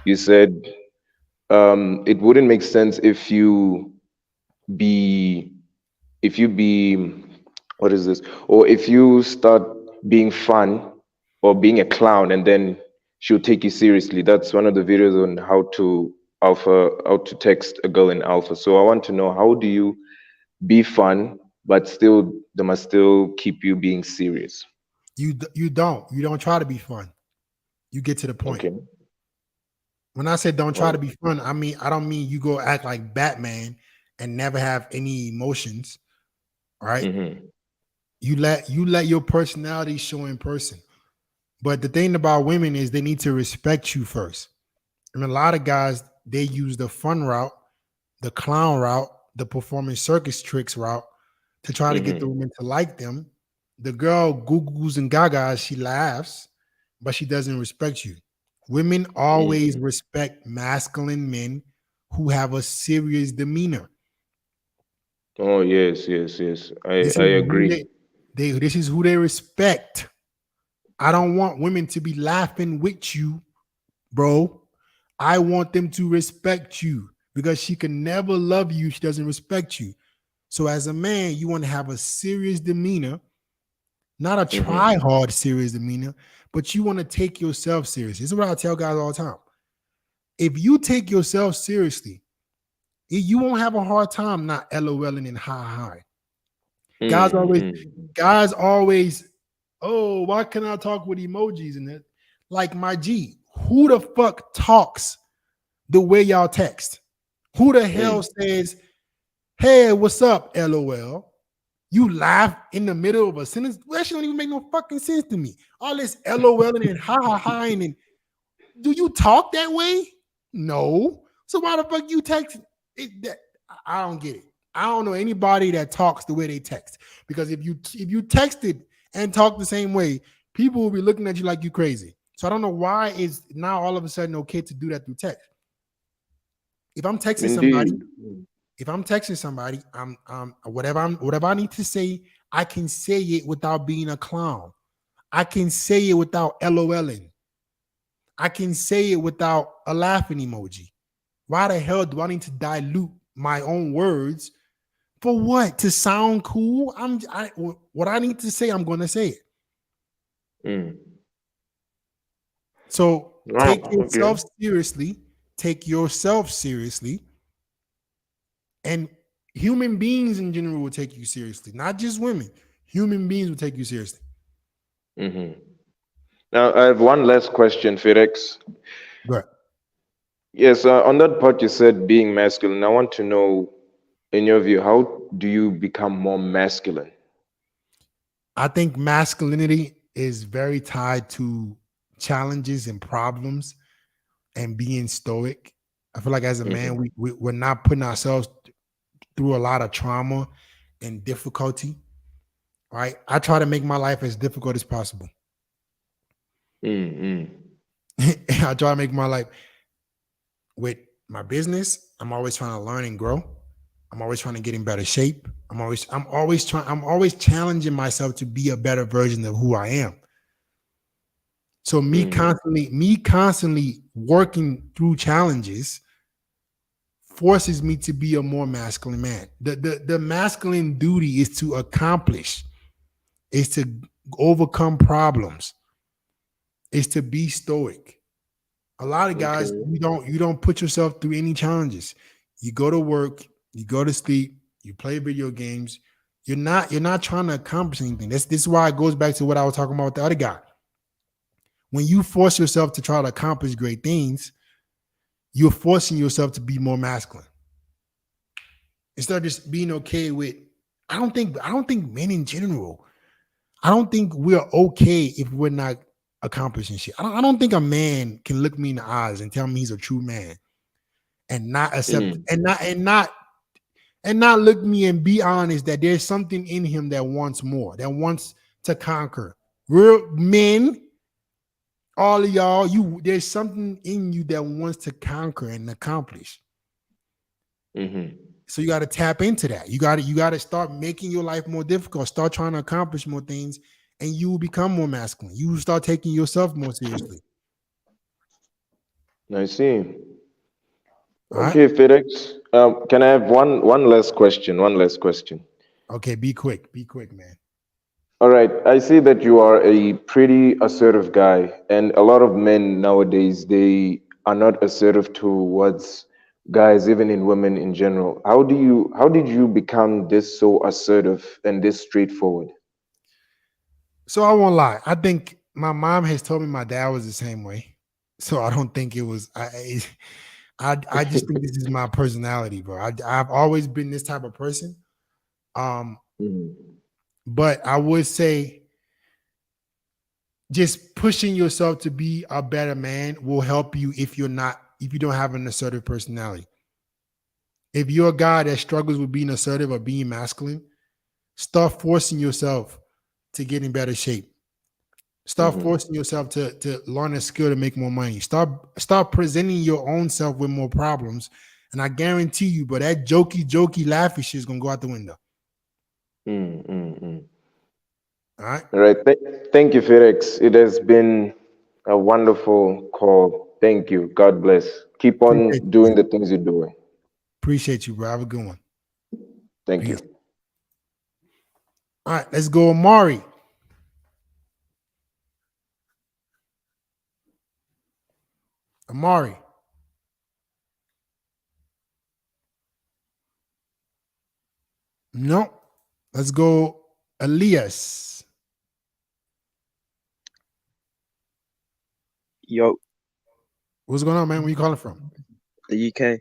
You said it wouldn't make sense be if you be what is this or if you start being fun or being a clown and then she'll take you seriously. That's one of the videos on how to text a girl in alpha. So I want to know, how do you be fun but still they must still keep you being serious? You don't try to be fun. You get to the point. Okay. When I said don't try to Oh. be fun, I don't mean you go act like Batman and never have any emotions. All right. Mm-hmm. You let your personality show in person. But the thing about women is they need to respect you first. And a lot of guys, they use the fun route, the clown route, the performing circus tricks route to try to get the Mm-hmm. woman to like them. The girl goo goos and gagas, she laughs, but she doesn't respect you. Women always Mm-hmm. respect masculine men who have a serious demeanor. Oh, yes, yes, yes. This I is who agree. this is who they respect. I don't want women to be laughing with you, bro. I want them to respect you because she can never love you if she doesn't respect you. So as a man, you want to have a serious demeanor, not a Mm-hmm. try hard serious demeanor, but you want to take yourself seriously. This is what I tell guys all the time. If you take yourself seriously, you won't have a hard time not LOLing and hi. Guys always, oh, why can I talk with emojis and that? Like my G, who the fuck talks the way y'all text? Who the hell says, hey, what's up, LOL? You laugh in the middle of a sentence. That shit don't even make no fucking sense to me. All this LOLing and ha and do you talk that way? No. So why the fuck you text it? I don't get it. I don't know anybody that talks the way they text. Because if you texted and talk the same way, people will be looking at you like you crazy. So I don't know why it's now all of a sudden okay to do that through text. If I'm texting somebody, I'm whatever I need to say, I can say it without being a clown. I can say it without LOLing. I can say it without a laughing emoji. Why the hell do I need to dilute my own words? For what? To sound cool? What I need to say, I'm going to say it. So take yourself seriously. Take yourself seriously. And human beings in general will take you seriously. Not just women. Human beings will take you seriously. Now, I have one last question, Felix. Right. Yes, on that part you said being masculine. I want to know, in your view, how do you become more masculine? I think masculinity is very tied to challenges and problems and being stoic. I feel like as a man, we're not putting ourselves through a lot of trauma and difficulty, right? I try to make my life as difficult as possible. I try to make my life with my business. I'm always trying to learn and grow. I'm always trying to get in better shape. I'm always challenging myself to be a better version of who I am. So me constantly working through challenges forces me to be a more masculine man. The masculine duty is to accomplish, is to overcome problems, is to be stoic. A lot of guys, you don't put yourself through any challenges. You go to work, you go to sleep, you play video games. You're not trying to accomplish anything. This is why it goes back to what I was talking about with the other guy. When you force yourself to try to accomplish great things, you're forcing yourself to be more masculine. Instead of just being okay with, I don't think men in general, I don't think we're okay if we're not accomplishing shit. I don't think a man can look me in the eyes and tell me he's a true man and not accept and not look me and be honest that there's something in him that wants more, that wants to conquer. Real men, all of y'all, there's something in you that wants to conquer and accomplish. So you got to tap into that. You got to start making your life more difficult. Start trying to accomplish more things, and you will become more masculine. You will start taking yourself more seriously. I see. All Okay, right? Felix. Can I have one last question? One last question. Okay, be quick. Be quick, man. All right. I see that you are a pretty assertive guy, and a lot of men nowadays they are not assertive towards guys, even in women in general. How did you become this so assertive and this straightforward? So I won't lie. I think my mom has told me my dad was the same way. So I don't think it was. I just think this is my personality, bro. I've always been this type of person. But I would say just pushing yourself to be a better man will help you if you don't have an assertive personality. If you're a guy that struggles with being assertive or being masculine, start forcing yourself to get in better shape. Start forcing yourself to learn a skill to make more money. Start presenting your own self with more problems. And I guarantee you, but that jokey, laughy shit is gonna go out the window. All right. All right. Thank you, Felix. It has been a wonderful call. Thank you. God bless. Keep on doing the things you're doing. Appreciate you, bro. Have a good one. Thank Peace. you. All right, let's go, Amari. Amari. No. Let's go, Elias. Yo, What's going on, man? Where you calling from? the UK.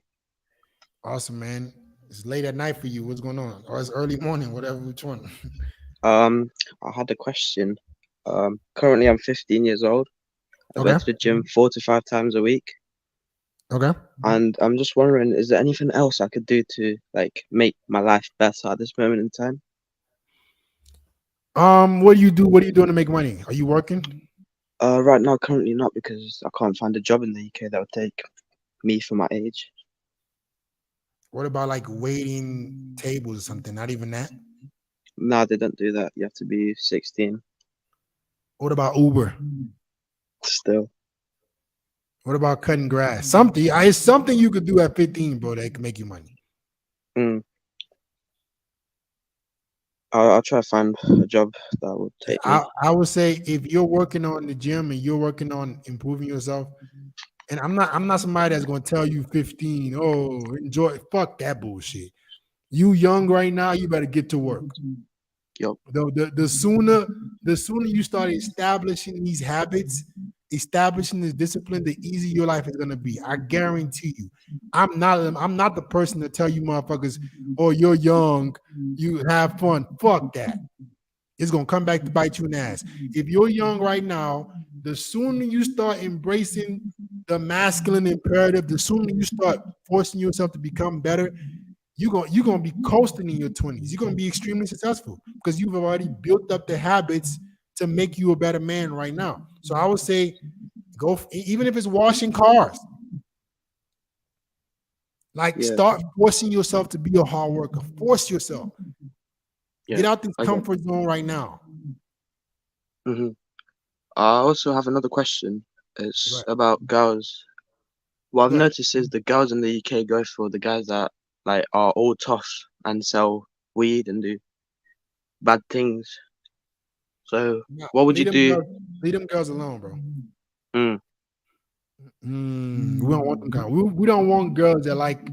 Awesome, man. It's late at night for you. What's going on? Or it's early morning, whatever, which one? I had a question. Currently I'm 15 years old. I go Okay. to the gym 4 to 5 times a week, Okay. and I'm just wondering, is there anything else I could do to like make my life better at this moment in time? What do you do? What are you doing to make money? Are you working? Right now, currently not because I can't find a job in the UK that would take me for my age. What about like waiting tables or something? Not even that. No, they don't do that. You have to be 16 What about Uber? still. What about cutting grass? Something. It's something you could do at 15, bro, that can make you money. Mm. I'll try to find a job that would take me. I would say if you're working on the gym and you're working on improving yourself, and I'm not somebody that's gonna tell you 15, oh, enjoy, fuck that bullshit. You young right now, you better get to work. Yup. The sooner you start establishing these habits, establishing this discipline, the easier your life is gonna be. I guarantee you. I'm not the person to tell you motherfuckers, oh, you're young, you have fun. Fuck that. It's gonna come back to bite you in the ass. If you're young right now, the sooner you start embracing the masculine imperative, the sooner you start forcing yourself to become better, you're gonna be coasting in your 20s. You're gonna be extremely successful because you've already built up the habits to make you a better man right now. So I would say even if it's washing cars, like Yeah. start forcing yourself to be a hard worker. Force yourself. Yeah. Get out this Okay. comfort zone right now. Mm-hmm. I also have another question. It's Right. about girls. What I've Right. noticed is the girls in the UK go for the guys that like are all tough and sell weed and do bad things. So No, what would you do? leave them girls alone, bro. Mm, We don't want them kind. We don't want girls that like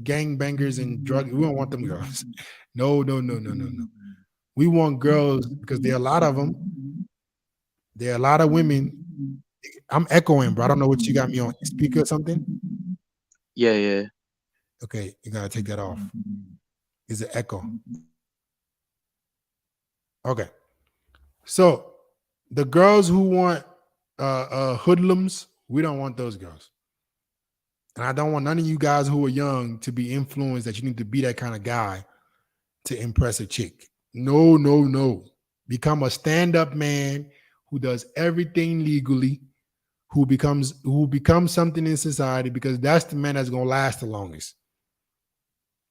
gang bangers and drug. We don't want them girls. No, no, no, no, no, no. We want girls because there are a lot of them. There are a lot of women. I'm echoing, bro. I don't know what you got me on speaker or something. yeah, yeah. Okay, you gotta take that off. Is it echo? Okay. So the girls who want hoodlums, we don't want those girls. And I don't want none of you guys who are young to be influenced that you need to be that kind of guy to impress a chick. No, no, no. Become a stand-up man who does everything legally, who becomes something in society, because that's the man that's gonna last the longest.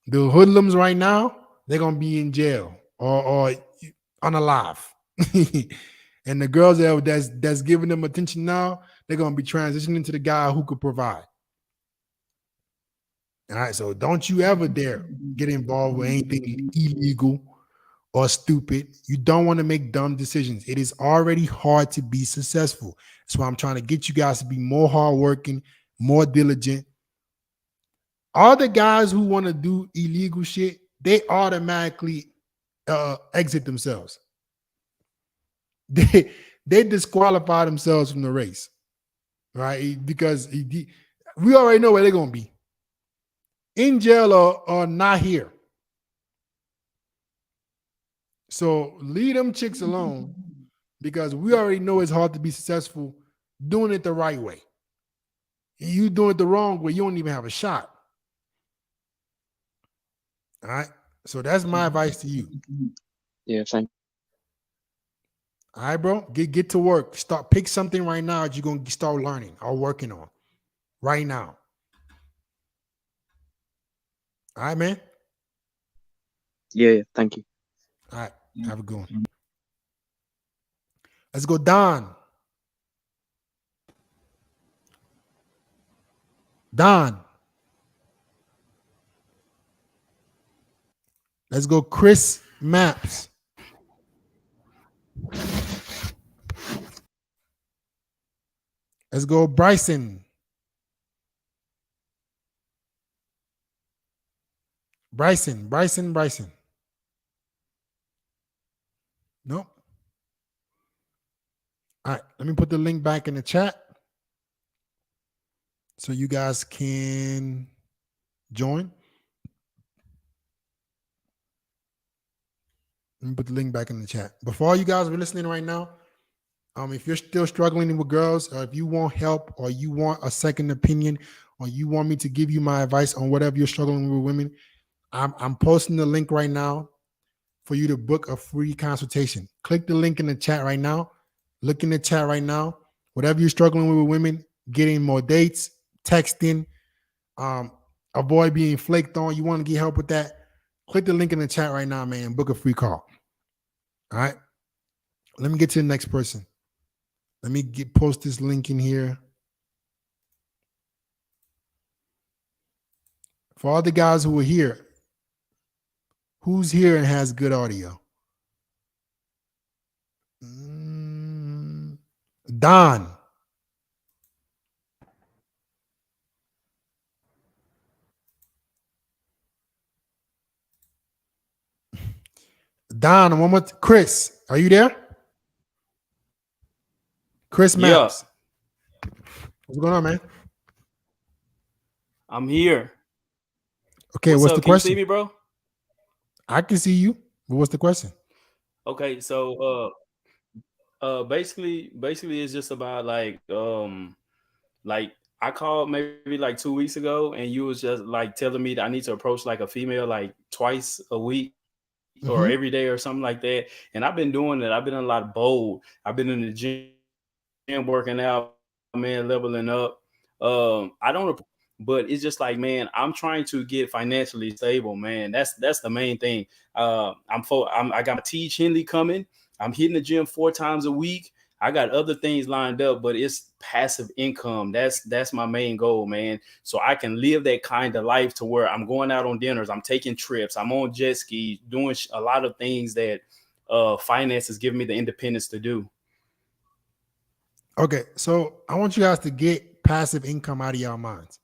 The hoodlums right now, they're gonna be in jail or unalive. And the girls that's giving them attention now, they're gonna be transitioning to the guy who could provide. All right, so don't you ever dare get involved with anything illegal or stupid. You don't want to make dumb decisions. It is already hard to be successful. That's why I'm trying to get you guys to be more hardworking, more diligent. All the guys who want to do illegal shit, they automatically exit themselves. They disqualify themselves from the race, right? Because we already know where they're gonna be, in jail or not here. So leave them chicks alone because we already know it's hard to be successful doing it the right way. You doing it the wrong way, you don't even have a shot. All right. So that's my advice to you. Yeah, thank All right, bro. Get to work. Pick something right now that you're gonna start learning or working on right now. All right, man. yeah, thank you. All right. Have a good one. Let's go, Don. Don. Let's go, Chris Maps. Let's go, Bryson. Bryson. Nope. All right, let me put the link back in the chat so you guys can join. Let me put the link back in the chat. Before you guys are listening right now, if you're still struggling with girls, or if you want help, or you want a second opinion, or you want me to give you my advice on whatever you're struggling with women, I'm posting the link right now for you to book a free consultation. Click the link in the chat right now. Look in the chat right now. Whatever you're struggling with women, getting more dates, texting, avoid being flaked on. You want to get help with that? Click the link in the chat right now, man. Book a free call. All right. Let me get to the next person. Let me post this link in here. For all the guys who are here, who's here and has good audio? Don. Don, one more. Chris, are you there? Chris Maps. Yeah. What's going on, man? I'm here. Okay, what's the Can question? you see me, bro? I can see you. But what's the question? Okay, so basically it's just about like I called maybe like 2 weeks ago, and you was just like telling me that I need to approach like a female like twice a week or every day or something like that. And I've been doing it. I've been in a lot of bold. I've been in the gym working out, man, leveling up. I don't, but it's just like, man, I'm trying to get financially stable, man. That's the main thing. I got my Teach Henley coming. I'm hitting the gym 4 times a week. I got other things lined up, but it's passive income. That's my main goal, man. So I can live that kind of life to where I'm going out on dinners, I'm taking trips, I'm on jet skis, doing a lot of things that finance is giving me the independence to do. Okay, so I want you guys to get passive income out of your minds.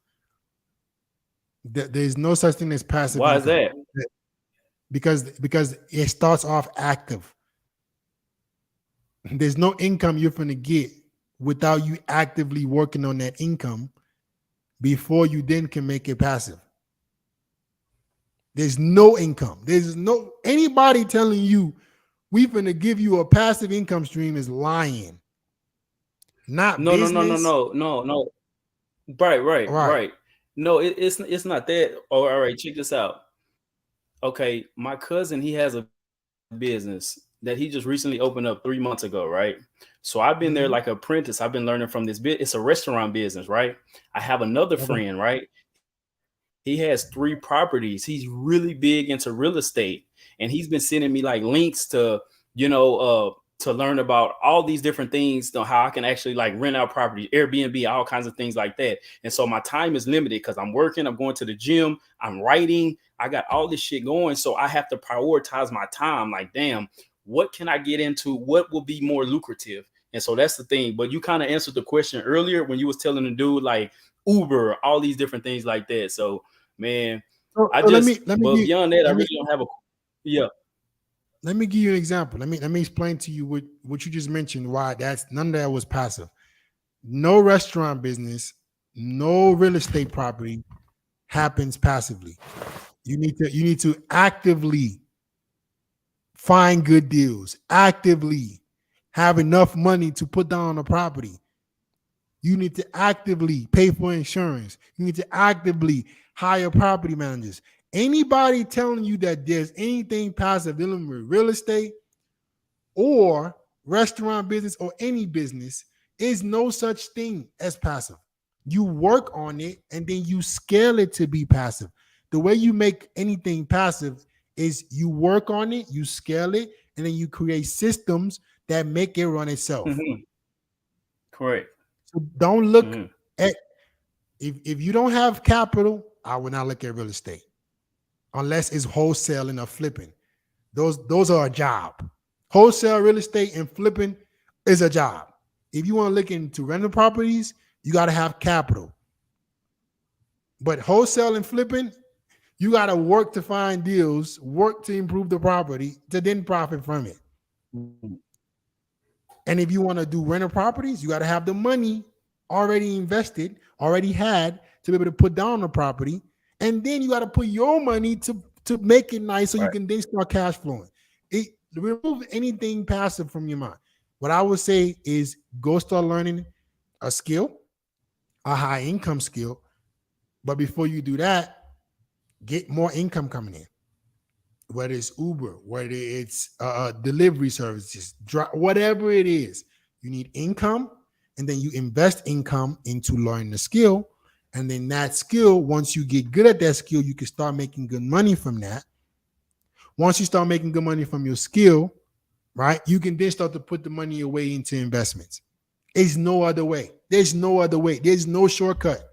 There's no such thing as passive Why income. is that? Because it starts off active. There's no income you're going to get without you actively working on that income before you then can make it passive. There's no income. There's no anybody telling you we're going to give you a passive income stream is lying. Not business. No. Right. No, it's not that. Oh, all right, check this out. Okay, my cousin, he has a business that he just recently opened up 3 months ago, right? So I've been there like an apprentice. I've been learning from this bit. It's a restaurant business, right? I have another friend, right? He has 3 properties. He's really big into real estate, and he's been sending me like links to, to learn about all these different things, how I can actually like rent out property, Airbnb, all kinds of things like that. And so my time is limited because I'm working, I'm going to the gym, I'm writing, I got all this shit going. So I have to prioritize my time. Like, damn, what can I get into? What will be more lucrative? And so that's the thing. But you kind of answered the question earlier when you was telling the dude like Uber, all these different things like that. So, man, but beyond that, I really don't have a, yeah. Let me give you an example. Let me explain to you what you just mentioned, why none of that was passive. No restaurant business, no real estate property happens passively. You need to actively find good deals, actively have enough money to put down on a property. You need to actively pay for insurance. You need to actively hire property managers. Anybody telling you that there's anything passive dealing with real estate or restaurant business or any business is no such thing as passive. You work on it and then you scale it to be passive. The way you make anything passive is you work on it, you scale it, and then you create systems that make it run itself. Correct. So don't look at if you don't have capital, I would not look at real estate. unless it's wholesaling or flipping. Those are a job. Wholesale real estate and flipping is a job. If you want to look into rental properties, you got to have capital. But wholesale and flipping, you got to work to find deals, work to improve the property to then profit from it. And if you want to do rental properties, you got to have the money already invested, already had to be able to put down the property. And then you got to put your money to make it nice so you can then start cash flowing. Remove anything passive from your mind. What I would say is go start learning a skill, a high income skill. But before you do that, get more income coming in. Whether it's Uber, whether it's delivery services, whatever it is, you need income, and then you invest income into learning the skill. And then that skill, once you get good at that skill, you can start making good money from that. Once you start making good money from your skill, right, you can then start to put the money away into investments. There's no other way. There's no other way. There's no shortcut.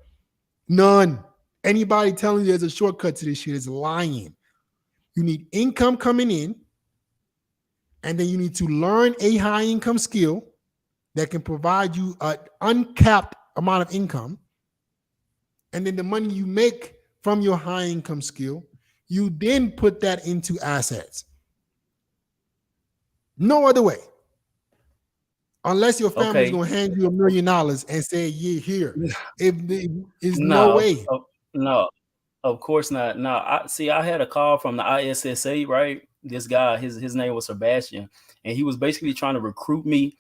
None. Anybody telling you there's a shortcut to this shit is lying. You need income coming in, and then you need to learn a high income skill that can provide you an uncapped amount of income. And then the money you make from your high income skill, you then put that into assets. No other way. Unless your family's going to hand you $1 million and say, yeah, here. There's no way. No, of course not. No, I had a call from the ISSA, right? This guy, his name was Sebastian, and he was basically trying to recruit me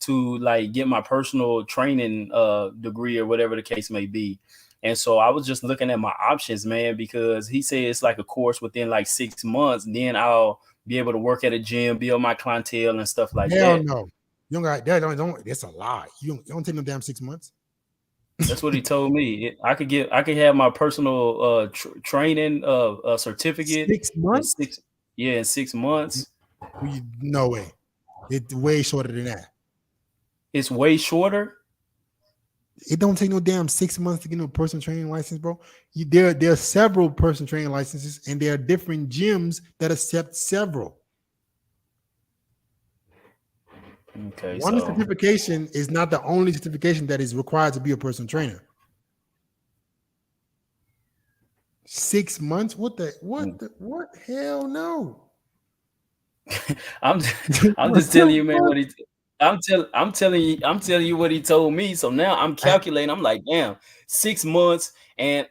to like get my personal training degree or whatever the case may be. And so I was just looking at my options, man, because he said it's like a course within like 6 months. Then I'll be able to work at a gym, build my clientele and stuff like Hell that. no. You don't got that. Don't. That's a lie. You don't take no damn 6 months. That's what he told me. I could have my personal training certificate 6 months. In 6 months. No way. It's way shorter than that. It's way shorter. It don't take no damn 6 months to get no personal training license, bro. There are several personal training licenses, and there are different gyms that accept several. Okay, One certification is not the only certification that is required to be a personal trainer. 6 months? What? Hell no. I'm just telling you, man. I'm telling you what he told me. So now I'm calculating. I'm like, damn, 6 months, and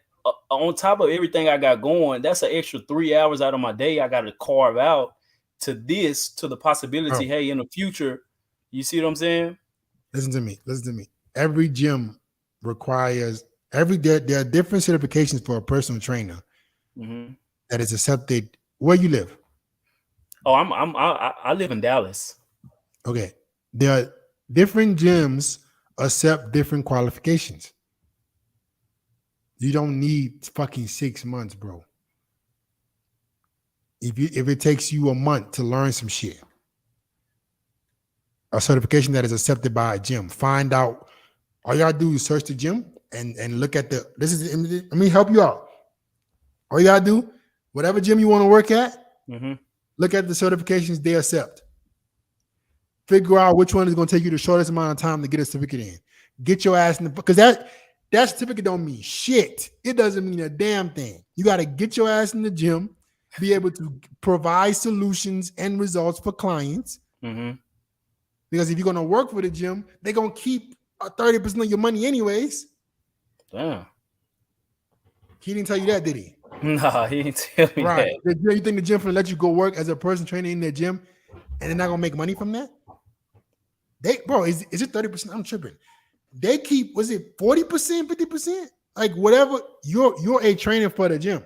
on top of everything I got going, that's an extra 3 hours out of my day I got to carve out to the possibility. Hey, in the future. You see what I'm saying? Listen to me. Every gym requires there are different certifications for a personal trainer that is accepted. Where you live? Oh, I live in Dallas. Okay. There are different gyms accept different qualifications. You don't need fucking 6 months, bro. If it takes you a month to learn some shit, a certification that is accepted by a gym. Find out. All you gotta do is search the gym and look at let me help you out. All you gotta do, whatever gym you want to work at, look at the certifications they accept. Figure out which one is going to take you the shortest amount of time to get a certificate in. Get your ass in because that certificate don't mean shit. It doesn't mean a damn thing. You got to get your ass in the gym, be able to provide solutions and results for clients. Because if you're going to work for the gym, they're going to keep 30% of your money anyways. Damn. He didn't tell you that, did he? Nah, he didn't tell me that. You think the gym going to let you go work as a person trainer in their gym and they're not going to make money from that? Is it 30%? I'm tripping. They keep, was it 40%, 50%? Like whatever, you're a trainer for the gym.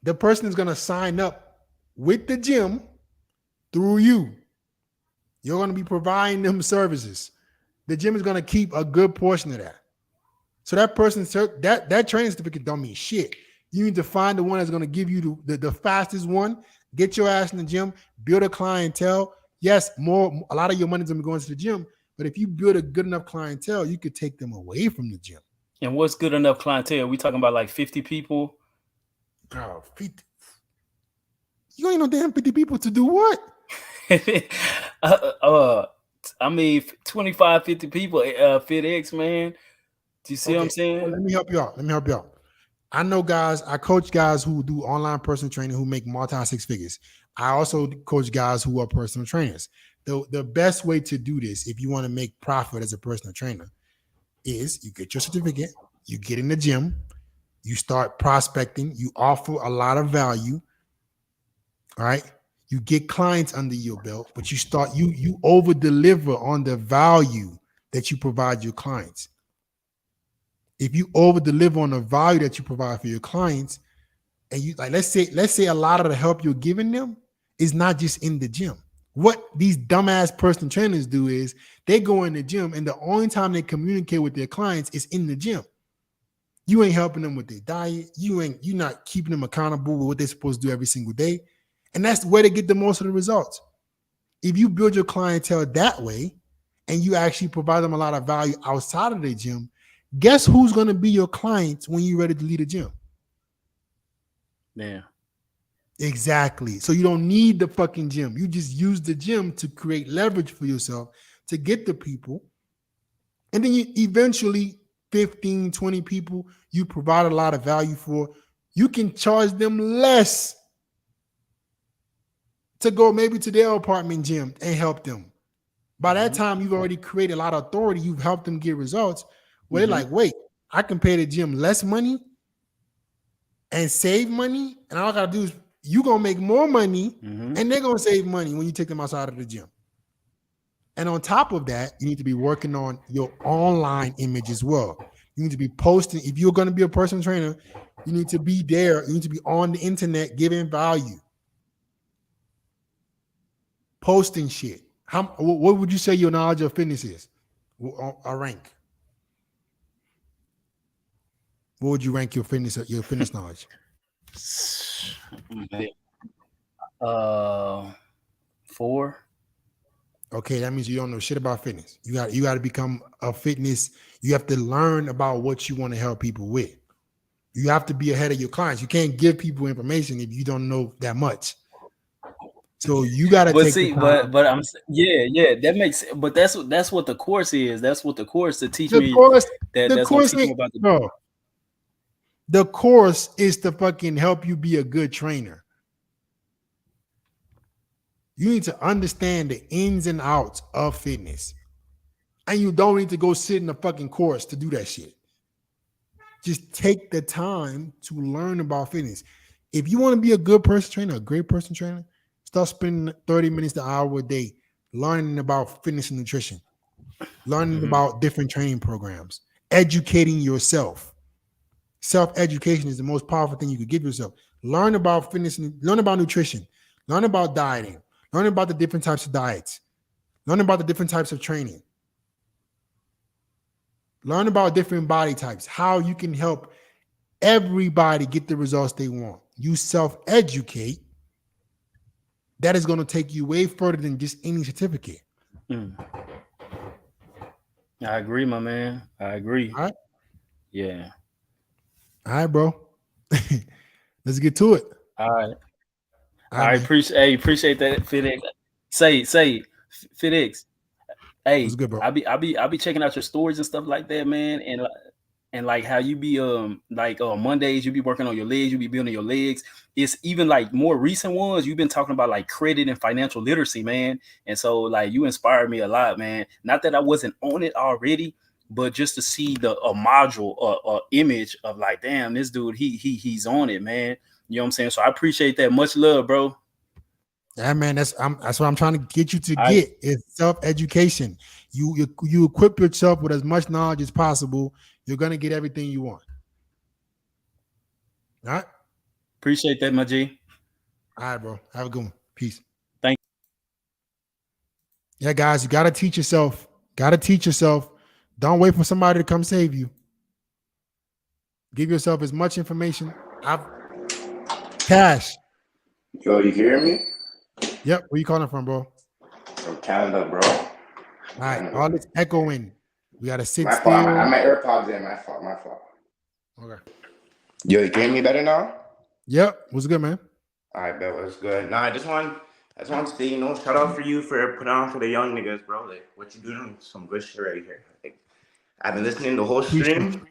The person is going to sign up with the gym through you. You're going to be providing them services. The gym is going to keep a good portion of that. So that person, that training certificate don't mean shit. You need to find the one that's going to give you the fastest one. Get your ass in the gym, build a clientele. Yes, a lot of your money is going to be going to the gym, but if you build a good enough clientele, you could take them away from the gym. And what's good enough clientele? We talking about like 50 people? Oh, 50. You ain't no damn 50 people to do what? I mean, 25, 50 people, FitX, man. Do you see what I'm saying? Well, let me help you out. I know guys, I coach guys who do online personal training who make multi-six figures. I also coach guys who are personal trainers. The best way to do this, if you want to make profit as a personal trainer, is you get your certificate, you get in the gym, you start prospecting, you offer a lot of value, all right? You get clients under your belt, but you over deliver on the value that you provide your clients. If you over deliver on the value that you provide for your clients, and you like, let's say a lot of the help you're giving them is not just in the gym. What these dumbass personal trainers do is they go in the gym, and the only time they communicate with their clients is in the gym. You ain't helping them with their diet. You're not keeping them accountable with what they're supposed to do every single day. And that's where they get the most of the results. If you build your clientele that way and you actually provide them a lot of value outside of the gym, guess who's going to be your clients when you're ready to lead a gym? Yeah. Exactly. So you don't need the fucking gym. You just use the gym to create leverage for yourself to get the people. And then you eventually 15, 20 people you provide a lot of value for, you can charge them less to go maybe to their apartment gym and help them. By that time, you've already created a lot of authority. You've helped them get results. Where they're like, wait, I can pay the gym less money and save money. And all I got to do is you're going to make more money and they're going to save money when you take them outside of the gym. And on top of that, you need to be working on your online image as well. You need to be posting. If you're going to be a personal trainer, you need to be there. You need to be on the internet giving value. Posting shit. What would you say your knowledge of fitness is? A rank. What would you rank your fitness knowledge? 4. Okay, that means you don't know shit about fitness. You got to become a fitness. You have to learn about what you want to help people with. You have to be ahead of your clients. You can't give people information if you don't know that much. So you got to take the time. But I'm that makes. But that's what the course is. That's what the course to teach me. That's gonna teach me about the. The course is to fucking help you be a good trainer. You need to understand the ins and outs of fitness. And you don't need to go sit in a fucking course to do that shit. Just take the time to learn about fitness. If you want to be a good person trainer, a great person trainer, start spending 30 minutes to an hour a day learning about fitness and nutrition, learning about different training programs, educating yourself. Self-education is the most powerful thing you could give yourself. Learn about fitness, learn about nutrition, learn about dieting, learn about the different types of diets, learn about the different types of training, learn about different body types, how you can help everybody get the results they want. You self-educate. That is going to take you way further than just any certificate. I agree, my man. I agree. All right. Yeah. All right, bro. Let's get to it. All right. I appreciate that, FitX. Say, FitX. Hey, what's good, bro? I be checking out your stories and stuff like that, man. And like how you be Mondays you be working on your legs, you be building your legs. It's even like more recent ones. You've been talking about like credit and financial literacy, man. And so like you inspired me a lot, man. Not that I wasn't on it already, but just to see a module or image of like, damn, this dude, he's on it, man. You know what I'm saying? So I appreciate that. Much love, bro. Yeah, man, that's what I'm trying to get you to get is self-education. You equip yourself with as much knowledge as possible. You're gonna get everything you want. All right. Appreciate that, my G. All right, bro. Have a good one. Peace. Thank you. Yeah, guys, you gotta teach yourself. Don't wait for somebody to come save you. Give yourself as much information. Cash. Yo, you hear me? Yep. Where you calling from, bro? From Canada, bro. All right. All this echoing. We gotta sit my still. Fault. I have my AirPods in. My fault. Okay. Yo, you can hear me better now? Yep. What's good, man? I bet was good. Nah, I just want to say, shout out for you for putting on for the young niggas, bro. Like, what you doing? Some good shit right here. Like, I've been listening the whole stream.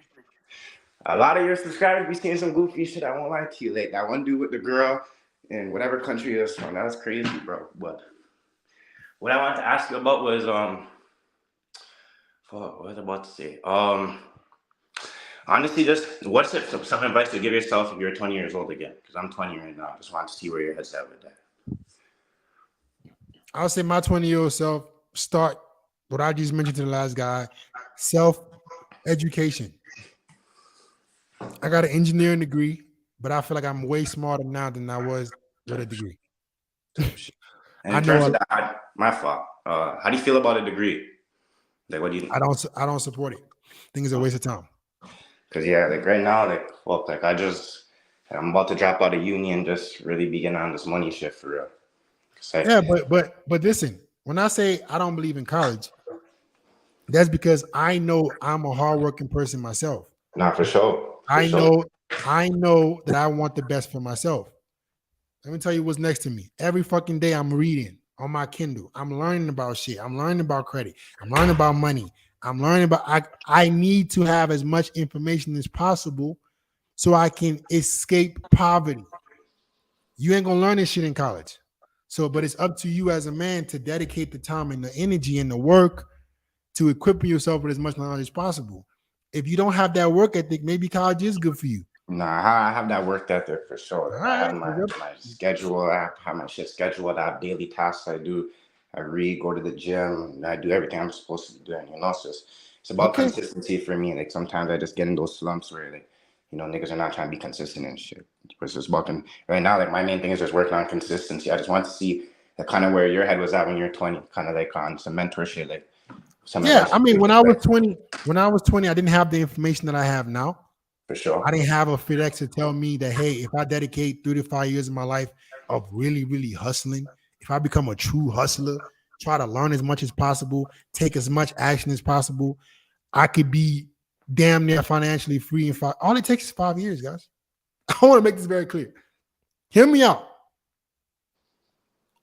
A lot of your subscribers be seeing some goofy shit. I won't lie to you. Like that one dude with the girl in whatever country it was from. That was crazy, bro. But what I wanted to ask you about was what was I about to say? Honestly, just what's some advice to give yourself if you're 20 years old again? Because I'm 20 right now. I just want to see where your head's at with that. I'll say my 20-year-old self start what I just mentioned to the last guy, self-education. I got an engineering degree, but I feel like I'm way smarter now than I was with a degree. And in terms of that, my fault. How do you feel about a degree? Like, what do you think? I don't support it. I think it's a waste of time. Cause like right now, I'm about to drop out of uni and just really begin on this money shift for real. Yeah, but listen, when I say I don't believe in college, that's because I know I'm a hardworking person myself. Nah, for sure. I know that I want the best for myself. Let me tell you what's next to me. Every fucking day I'm reading on my Kindle. I'm learning about shit. I'm learning about credit. I'm learning about money. I'm learning about I need to have as much information as possible so I can escape poverty. You ain't gonna learn this shit in college. So, but it's up to you as a man to dedicate the time and the energy and the work to equipping yourself with as much knowledge as possible. If you don't have that work ethic, maybe college is good for you. Nah, I have that work ethic for sure. I have my schedule. I have my shit scheduled. I have daily tasks I do. I read, go to the gym, and I do everything I'm supposed to be doing. It's about consistency for me. Like sometimes I just get in those slumps where niggas are not trying to be consistent and shit. It's just about right now. Like my main thing is just working on consistency. I just want to see kind of where your head was at when you're 20, kind of like on some mentor shit, like. I mean, when I was 20, I didn't have the information that I have now. For sure. I didn't have a FedEx to tell me that, hey, if I dedicate 3 to 5 years of my life of really, really hustling, if I become a true hustler, try to learn as much as possible, take as much action as possible, I could be damn near financially free in 5. All it takes is 5 years, guys. I want to make this very clear. Hear me out.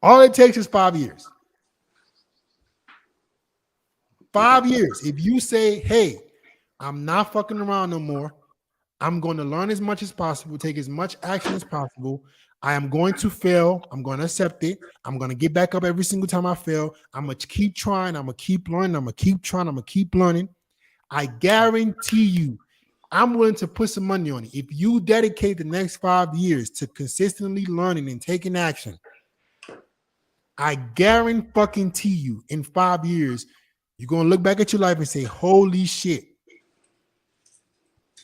All it takes is 5 years. 5 years. If you say, hey, I'm not fucking around no more. I'm going to learn as much as possible, take as much action as possible. I am going to fail. I'm going to accept it. I'm going to get back up every single time I fail. I'm going to keep trying. I'm going to keep learning. I'm going to keep trying. I'm going to keep learning. I guarantee you, I'm willing to put some money on it. If you dedicate the next 5 years to consistently learning and taking action, I guarantee you in 5 years, you're going to look back at your life and say, holy shit.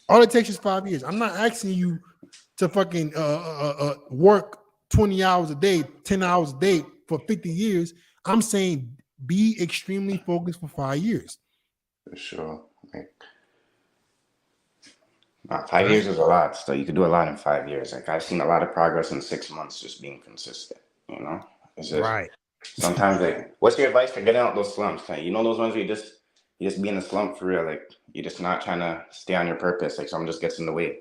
All it takes is 5 years. I'm not asking you to fucking work 20 hours a day, 10 hours a day for 50 years. I'm saying be extremely focused for 5 years. For sure. 5 years is a lot. So you could do a lot in 5 years. Like I've seen a lot of progress in 6 months just being consistent. It's just right. Sometimes, like, what's your advice for getting out those slumps? Like, those ones where you just be in a slump for real. Like you're just not trying to stay on your purpose. Like someone just gets in the way.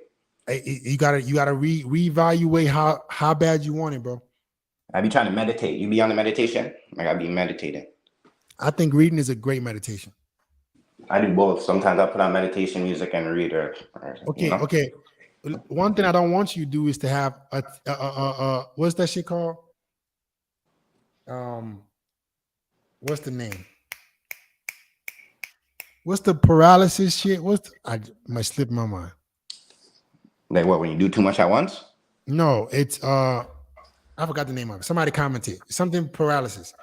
You gotta reevaluate how bad you want it, bro. I be trying to meditate. You be on the meditation? Like I be meditating. I think reading is a great meditation. I do both. Sometimes I put on meditation music and read Okay. One thing I don't want you to do is to have a what's that shit called? What's the name? What's the paralysis shit? I might slip my mind. Like what, when you do too much at once? No, it's I forgot the name of it. Somebody commented something paralysis,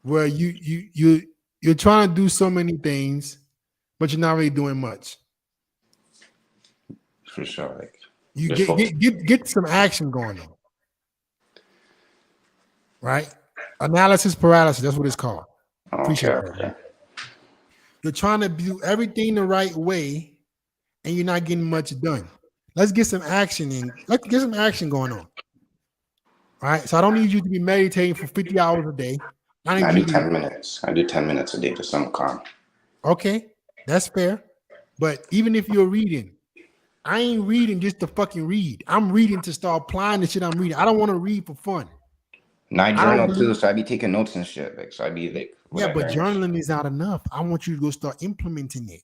where you're trying to do so many things, but you're not really doing much. For sure, like you get some action going on, right? Analysis paralysis. That's what it's called. Appreciate that. You're trying to do everything the right way, and you're not getting much done. Let's get some action in. Let's get some action going on. All right. So I don't need you to be meditating for 50 hours a day. I do 10 minutes. I do 10 minutes a day to some calm. Okay, that's fair. But even if you're reading, I ain't reading just to fucking read. I'm reading to start applying the shit I'm reading. I don't want to read for fun. And I journal too, so I be taking notes and shit. Like, so I be like, Yeah, but whatever. journaling is not enough. I want you to go start implementing it.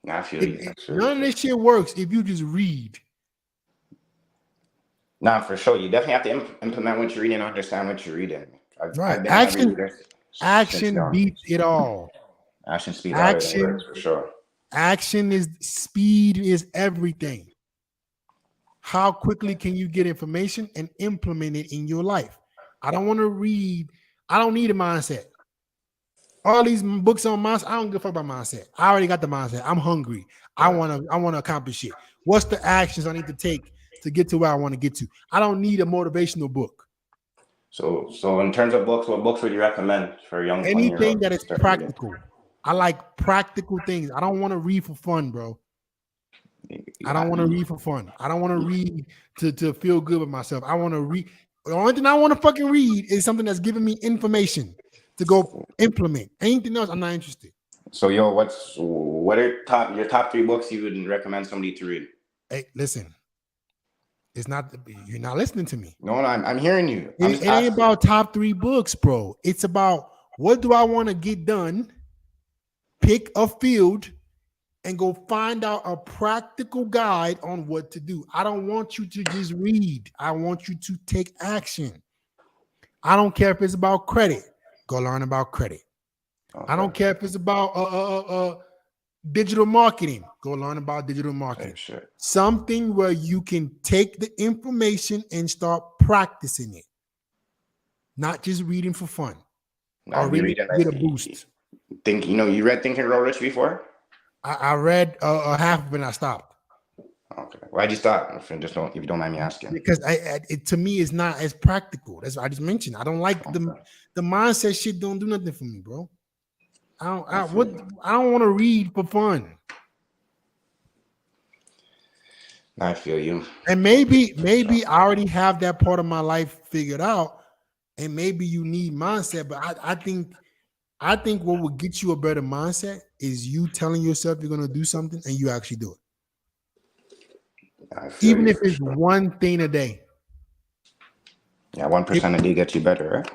Nah, I feel you. None of this shit works if you just read. Nah, for sure. You definitely have to implement what you're reading and understand what you're reading. I've been a heavy reader since Action young. beats it all. Action speeds all the words, for sure. Action is speed is everything. How quickly can you get information and implement it in your life? I don't want to read. I don't need a mindset. All these books on mindset, I don't give a fuck about mindset. I already got the mindset. I'm hungry. I want to accomplish it. What's the actions I need to take to get to where I want to get to? I don't need a motivational book. So in terms of books, what books would you recommend for young 20-year-olds? Anything that is practical. I like practical things. I don't want to read for fun, bro. I don't want to read for fun. I don't want to read to feel good with myself. I want to read. The only thing I want to fucking read is something that's giving me information to go implement. Anything else, I'm not interested. So what are your top 3 books you would recommend somebody to read? Hey, listen. It's not, you're not listening to me. No, I'm hearing you. It ain't about top 3 books, bro. It's about what do I want to get done? Pick a field and go find out a practical guide on what to do. I don't want you to just read. I want you to take action. I don't care if it's about credit. Go learn about credit. Okay. I don't care if it's about digital marketing. Go learn about digital marketing. Sure. Something where you can take the information and start practicing it. Not just reading for fun. Or reading to get a boost. You read Think and Grow Rich before? I read half of it and I stopped. Okay. Why'd you stop? If you don't mind me asking. Because it to me is not as practical. That's what I just mentioned. I don't like the mindset shit. Don't do nothing for me, bro. I don't want to read for fun. I feel you. And maybe I already have that part of my life figured out, and maybe you need mindset. But I think what would get you a better mindset is you telling yourself you're gonna do something and you actually do it. Even if it's one thing a day. Yeah, 1% a day gets you better, right?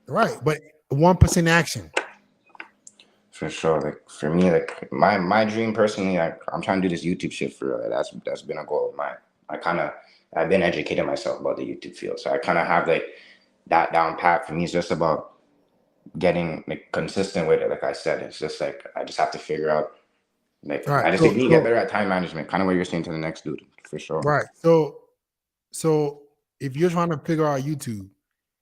Right, but 1% action. For sure. Like for me, like my dream personally, I'm trying to do this YouTube shit for real. That's been a goal of mine. I've been educating myself about the YouTube field, so I kind of have like that down pat. For me, it's just about getting like consistent with it. Like I said, it's just like I just have to figure out. Like I just need to get better at time management. Kind of what you're saying to the next dude, for sure. Right. So if you're trying to figure out YouTube,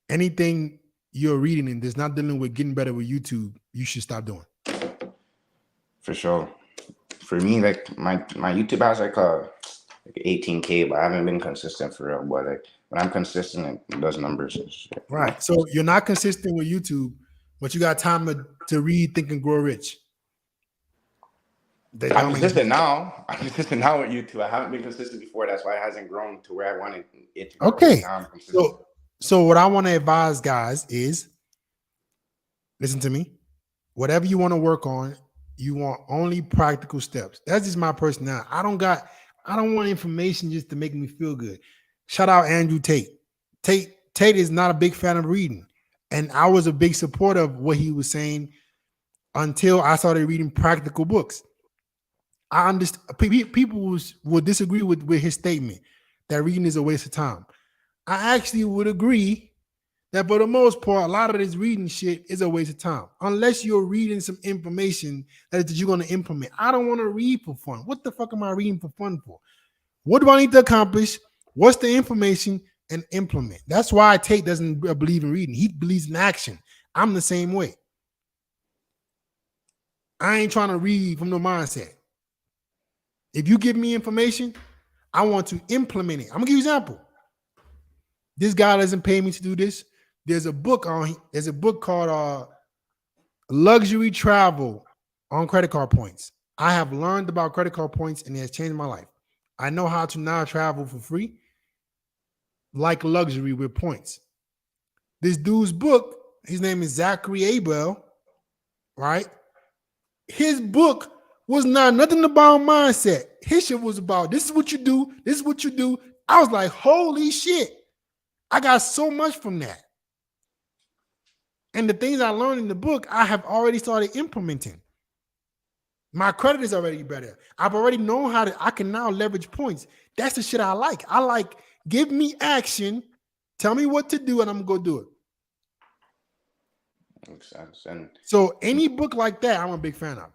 anything you're reading and that's not dealing with getting better with YouTube, you should stop doing. For sure. For me, like my YouTube has like 18K, but I haven't been consistent for real. But like when I'm consistent, it does numbers and shit. Right. So you're not consistent with YouTube, but you got time to read Think and Grow Rich. I'm consistent now. I'm consistent now with YouTube. I haven't been consistent before. That's why it hasn't grown to where I wanted it to grow. Okay. Now I'm consistent. So what I want to advise guys is, listen to me. Whatever you want to work on, you want only practical steps. That's just my personality. I don't want information just to make me feel good. Shout out Andrew Tate. Tate is not a big fan of reading. And I was a big supporter of what he was saying until I started reading practical books. I understand people will disagree with his statement that reading is a waste of time. I actually would agree that for the most part, a lot of this reading shit is a waste of time. Unless you're reading some information that you're going to implement. I don't want to read for fun. What the fuck am I reading for fun for? What do I need to accomplish? What's the information? And implement. That's why Tate doesn't believe in reading. He believes in action. I'm the same way. I ain't trying to read from no mindset. If you give me information, I want to implement it. I'm going to give you an example. This guy doesn't pay me to do this. There's a book called Luxury Travel on Credit Card Points. I have learned about credit card points and it has changed my life. I know how to now travel for free, like luxury with points. This dude's book, his name is Zachary Abel, right? His book was not nothing about mindset. His shit was about this is what you do, this is what you do. I was like, holy shit. I got so much from that. And the things I learned in the book, I have already started implementing. My credit is already better. I've already known how to, I can now leverage points. That's the shit I like. I like, give me action, tell me what to do, and I'm going to go do it. Makes sense. And so any book like that, I'm a big fan of.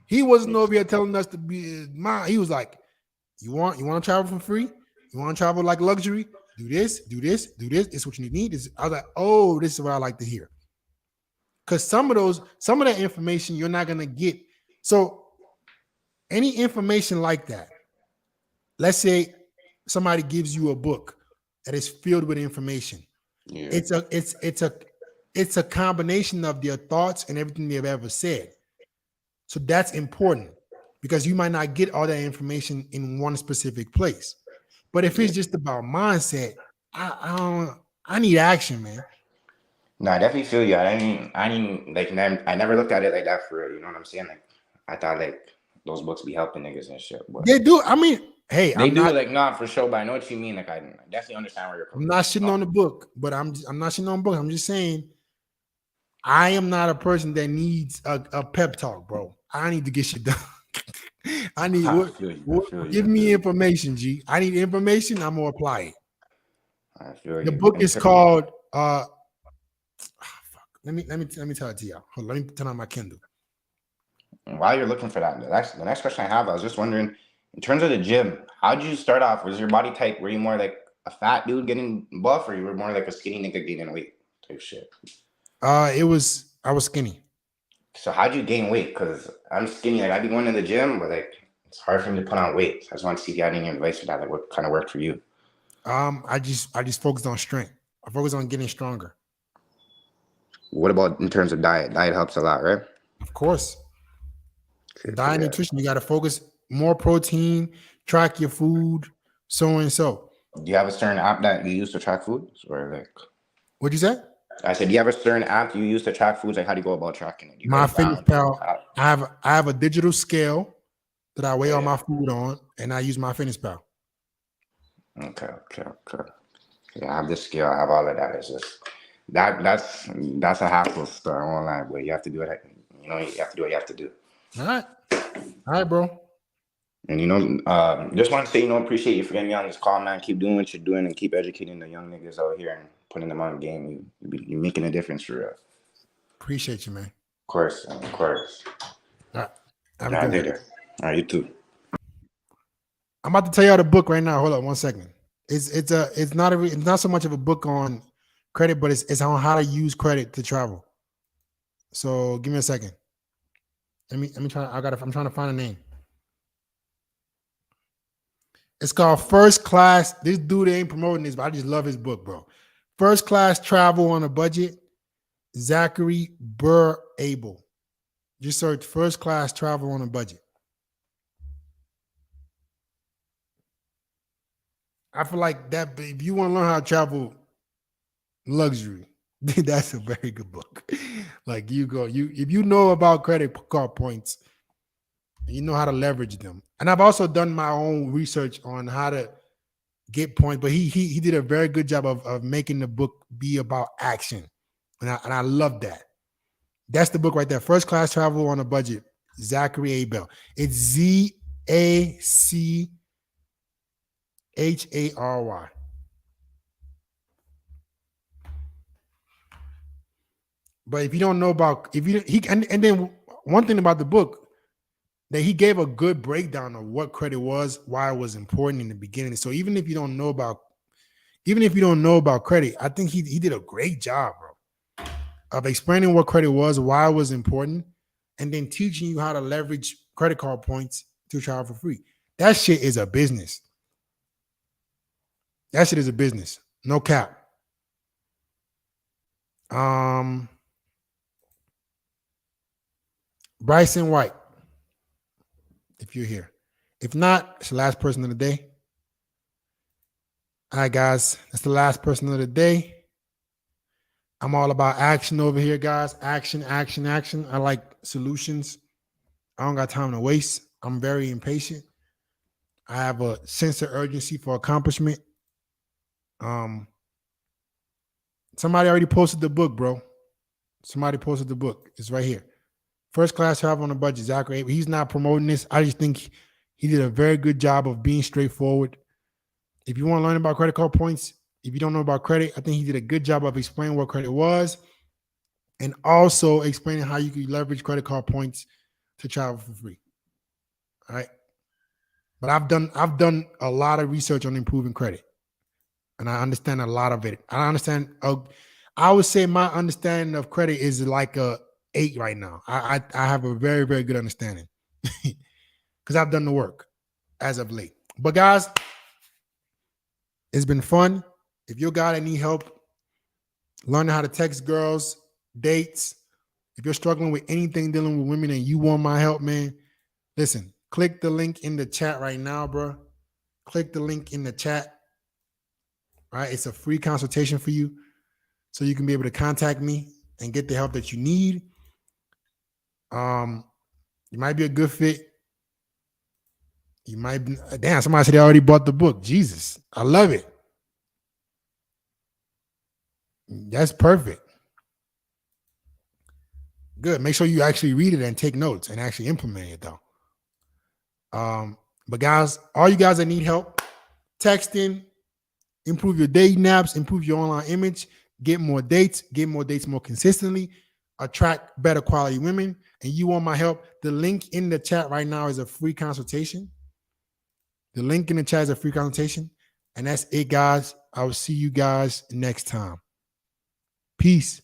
He wasn't over here telling us to be he was like, you want to travel for free? You want to travel like luxury? Do this, do this, do this. This is what you need. I was like, oh, this is what I like to hear. Because some of that information you're not gonna get. So any information like that, let's say somebody gives you a book that is filled with information. Yeah. It's a combination of their thoughts and everything they've ever said. So that's important because you might not get all that information in one specific place. But if it's just about mindset, I need action, man. No, I definitely feel you. I never looked at it like that for real. You know what I'm saying? Like, I thought like those books be helping niggas and shit. But they do. I mean, hey, they do like not for sure, but I know what you mean. Like, I definitely understand where you're coming from. I'm not shitting on the book, but I'm not shitting on the book. I'm just saying, I am not a person that needs a pep talk, bro. I need to get shit done. I need give me information, G. I need information. I'm gonna apply it. I feel the book is called Let me tell it to y'all. Hold on, let me turn on my Kindle. While you're looking for that, the next question I have, I was just wondering, in terms of the gym, how did you start off? Was your body type? Were you more like a fat dude getting buff, or you were more like a skinny nigga gaining weight type shit? I was skinny. So how'd you gain weight? Because I'm skinny. Like, I'd be going to the gym, but like it's hard for me to put on weight. So I just want to see if you had any advice for that. Like, what kind of worked for you? I just focused on strength. I focused on getting stronger. What about in terms of diet? Diet helps a lot, right? Of course. Diet, nutrition, you got to focus more protein, track your food, so and so. Do you have a certain app that you use to track foods, or like? What'd you say? I said, do you have a certain app you use to track foods? Like, how do you go about tracking it? My Fitness Pal. I have a digital scale that I weigh all my food on, and I use my Fitness Pal. Okay. Yeah, I have this scale. I have all of that. It's just that's a hassle start online, but you have to do it. You know, you have to do what you have to do. All right, bro. And just want to say, appreciate you for getting me on this call, man. Keep doing what you're doing and keep educating the young niggas out here and putting them on game. You're making a difference for real. Appreciate you, man. Of course. All right. All right, you too. I'm about to tell y'all the book right now. Hold on 1 second. It's not so much of a book on credit, but it's on how to use credit to travel. So give me a second. Let me try. I'm trying to find a name. It's called First Class. This dude ain't promoting this, but I just love his book, bro. First Class Travel on a Budget. Zachary Burr Abel. Just search First Class Travel on a Budget. I feel like that. If you want to learn how to travel luxury, that's a very good book. Like if you know about credit card points, you know how to leverage them. And I've also done my own research on how to get points, but he did a very good job of making the book be about action. And I love that. That's the book right there. First Class Travel on a Budget. Zachary Abel. It's ZACHARY. But if you don't know about, and then one thing about the book, that he gave a good breakdown of what credit was, why it was important in the beginning. So even if you don't know about credit, I think he did a great job, bro, of explaining what credit was, why it was important, and then teaching you how to leverage credit card points to travel for free. That shit is a business. That shit is a business. No cap. Bryson White, if you're here. If not, it's the last person of the day. All right, guys, that's the last person of the day. I'm all about action over here, guys. Action. I like solutions. I don't got time to waste. I'm very impatient. I have a sense of urgency for accomplishment. Somebody already posted the book, bro. Somebody posted the book. It's right here. First Class Travel on a Budget, Zachary Abel. He's not promoting this. I just think he did a very good job of being straightforward. If you want to learn about credit card points, if you don't know about credit, I think he did a good job of explaining what credit was and also explaining how you can leverage credit card points to travel for free. All right. But I've done a lot of research on improving credit, and I understand a lot of it. I would say my understanding of credit is like a 8 right now. I have a very, very good understanding because I've done the work as of late. But guys, it's been fun. If you're a guy that need help learning how to text girls, dates, if you're struggling with anything dealing with women and you want my help, man, listen, click the link in the chat right now, bro. Click the link in the chat. All right, it's a free consultation for you, so you can be able to contact me and get the help that you need. You might be a good fit. You might be, damn, somebody said they already bought the book. Jesus, I love it. That's perfect. Good. Make sure you actually read it and take notes and actually implement it, though. But guys, all you guys that need help, texting, improve your dating apps, improve your online image, get more dates more consistently, attract better quality women, and you want my help, the link in the chat right now is a free consultation. The link in the chat is a free consultation. And that's it, guys. I will see you guys next time. Peace.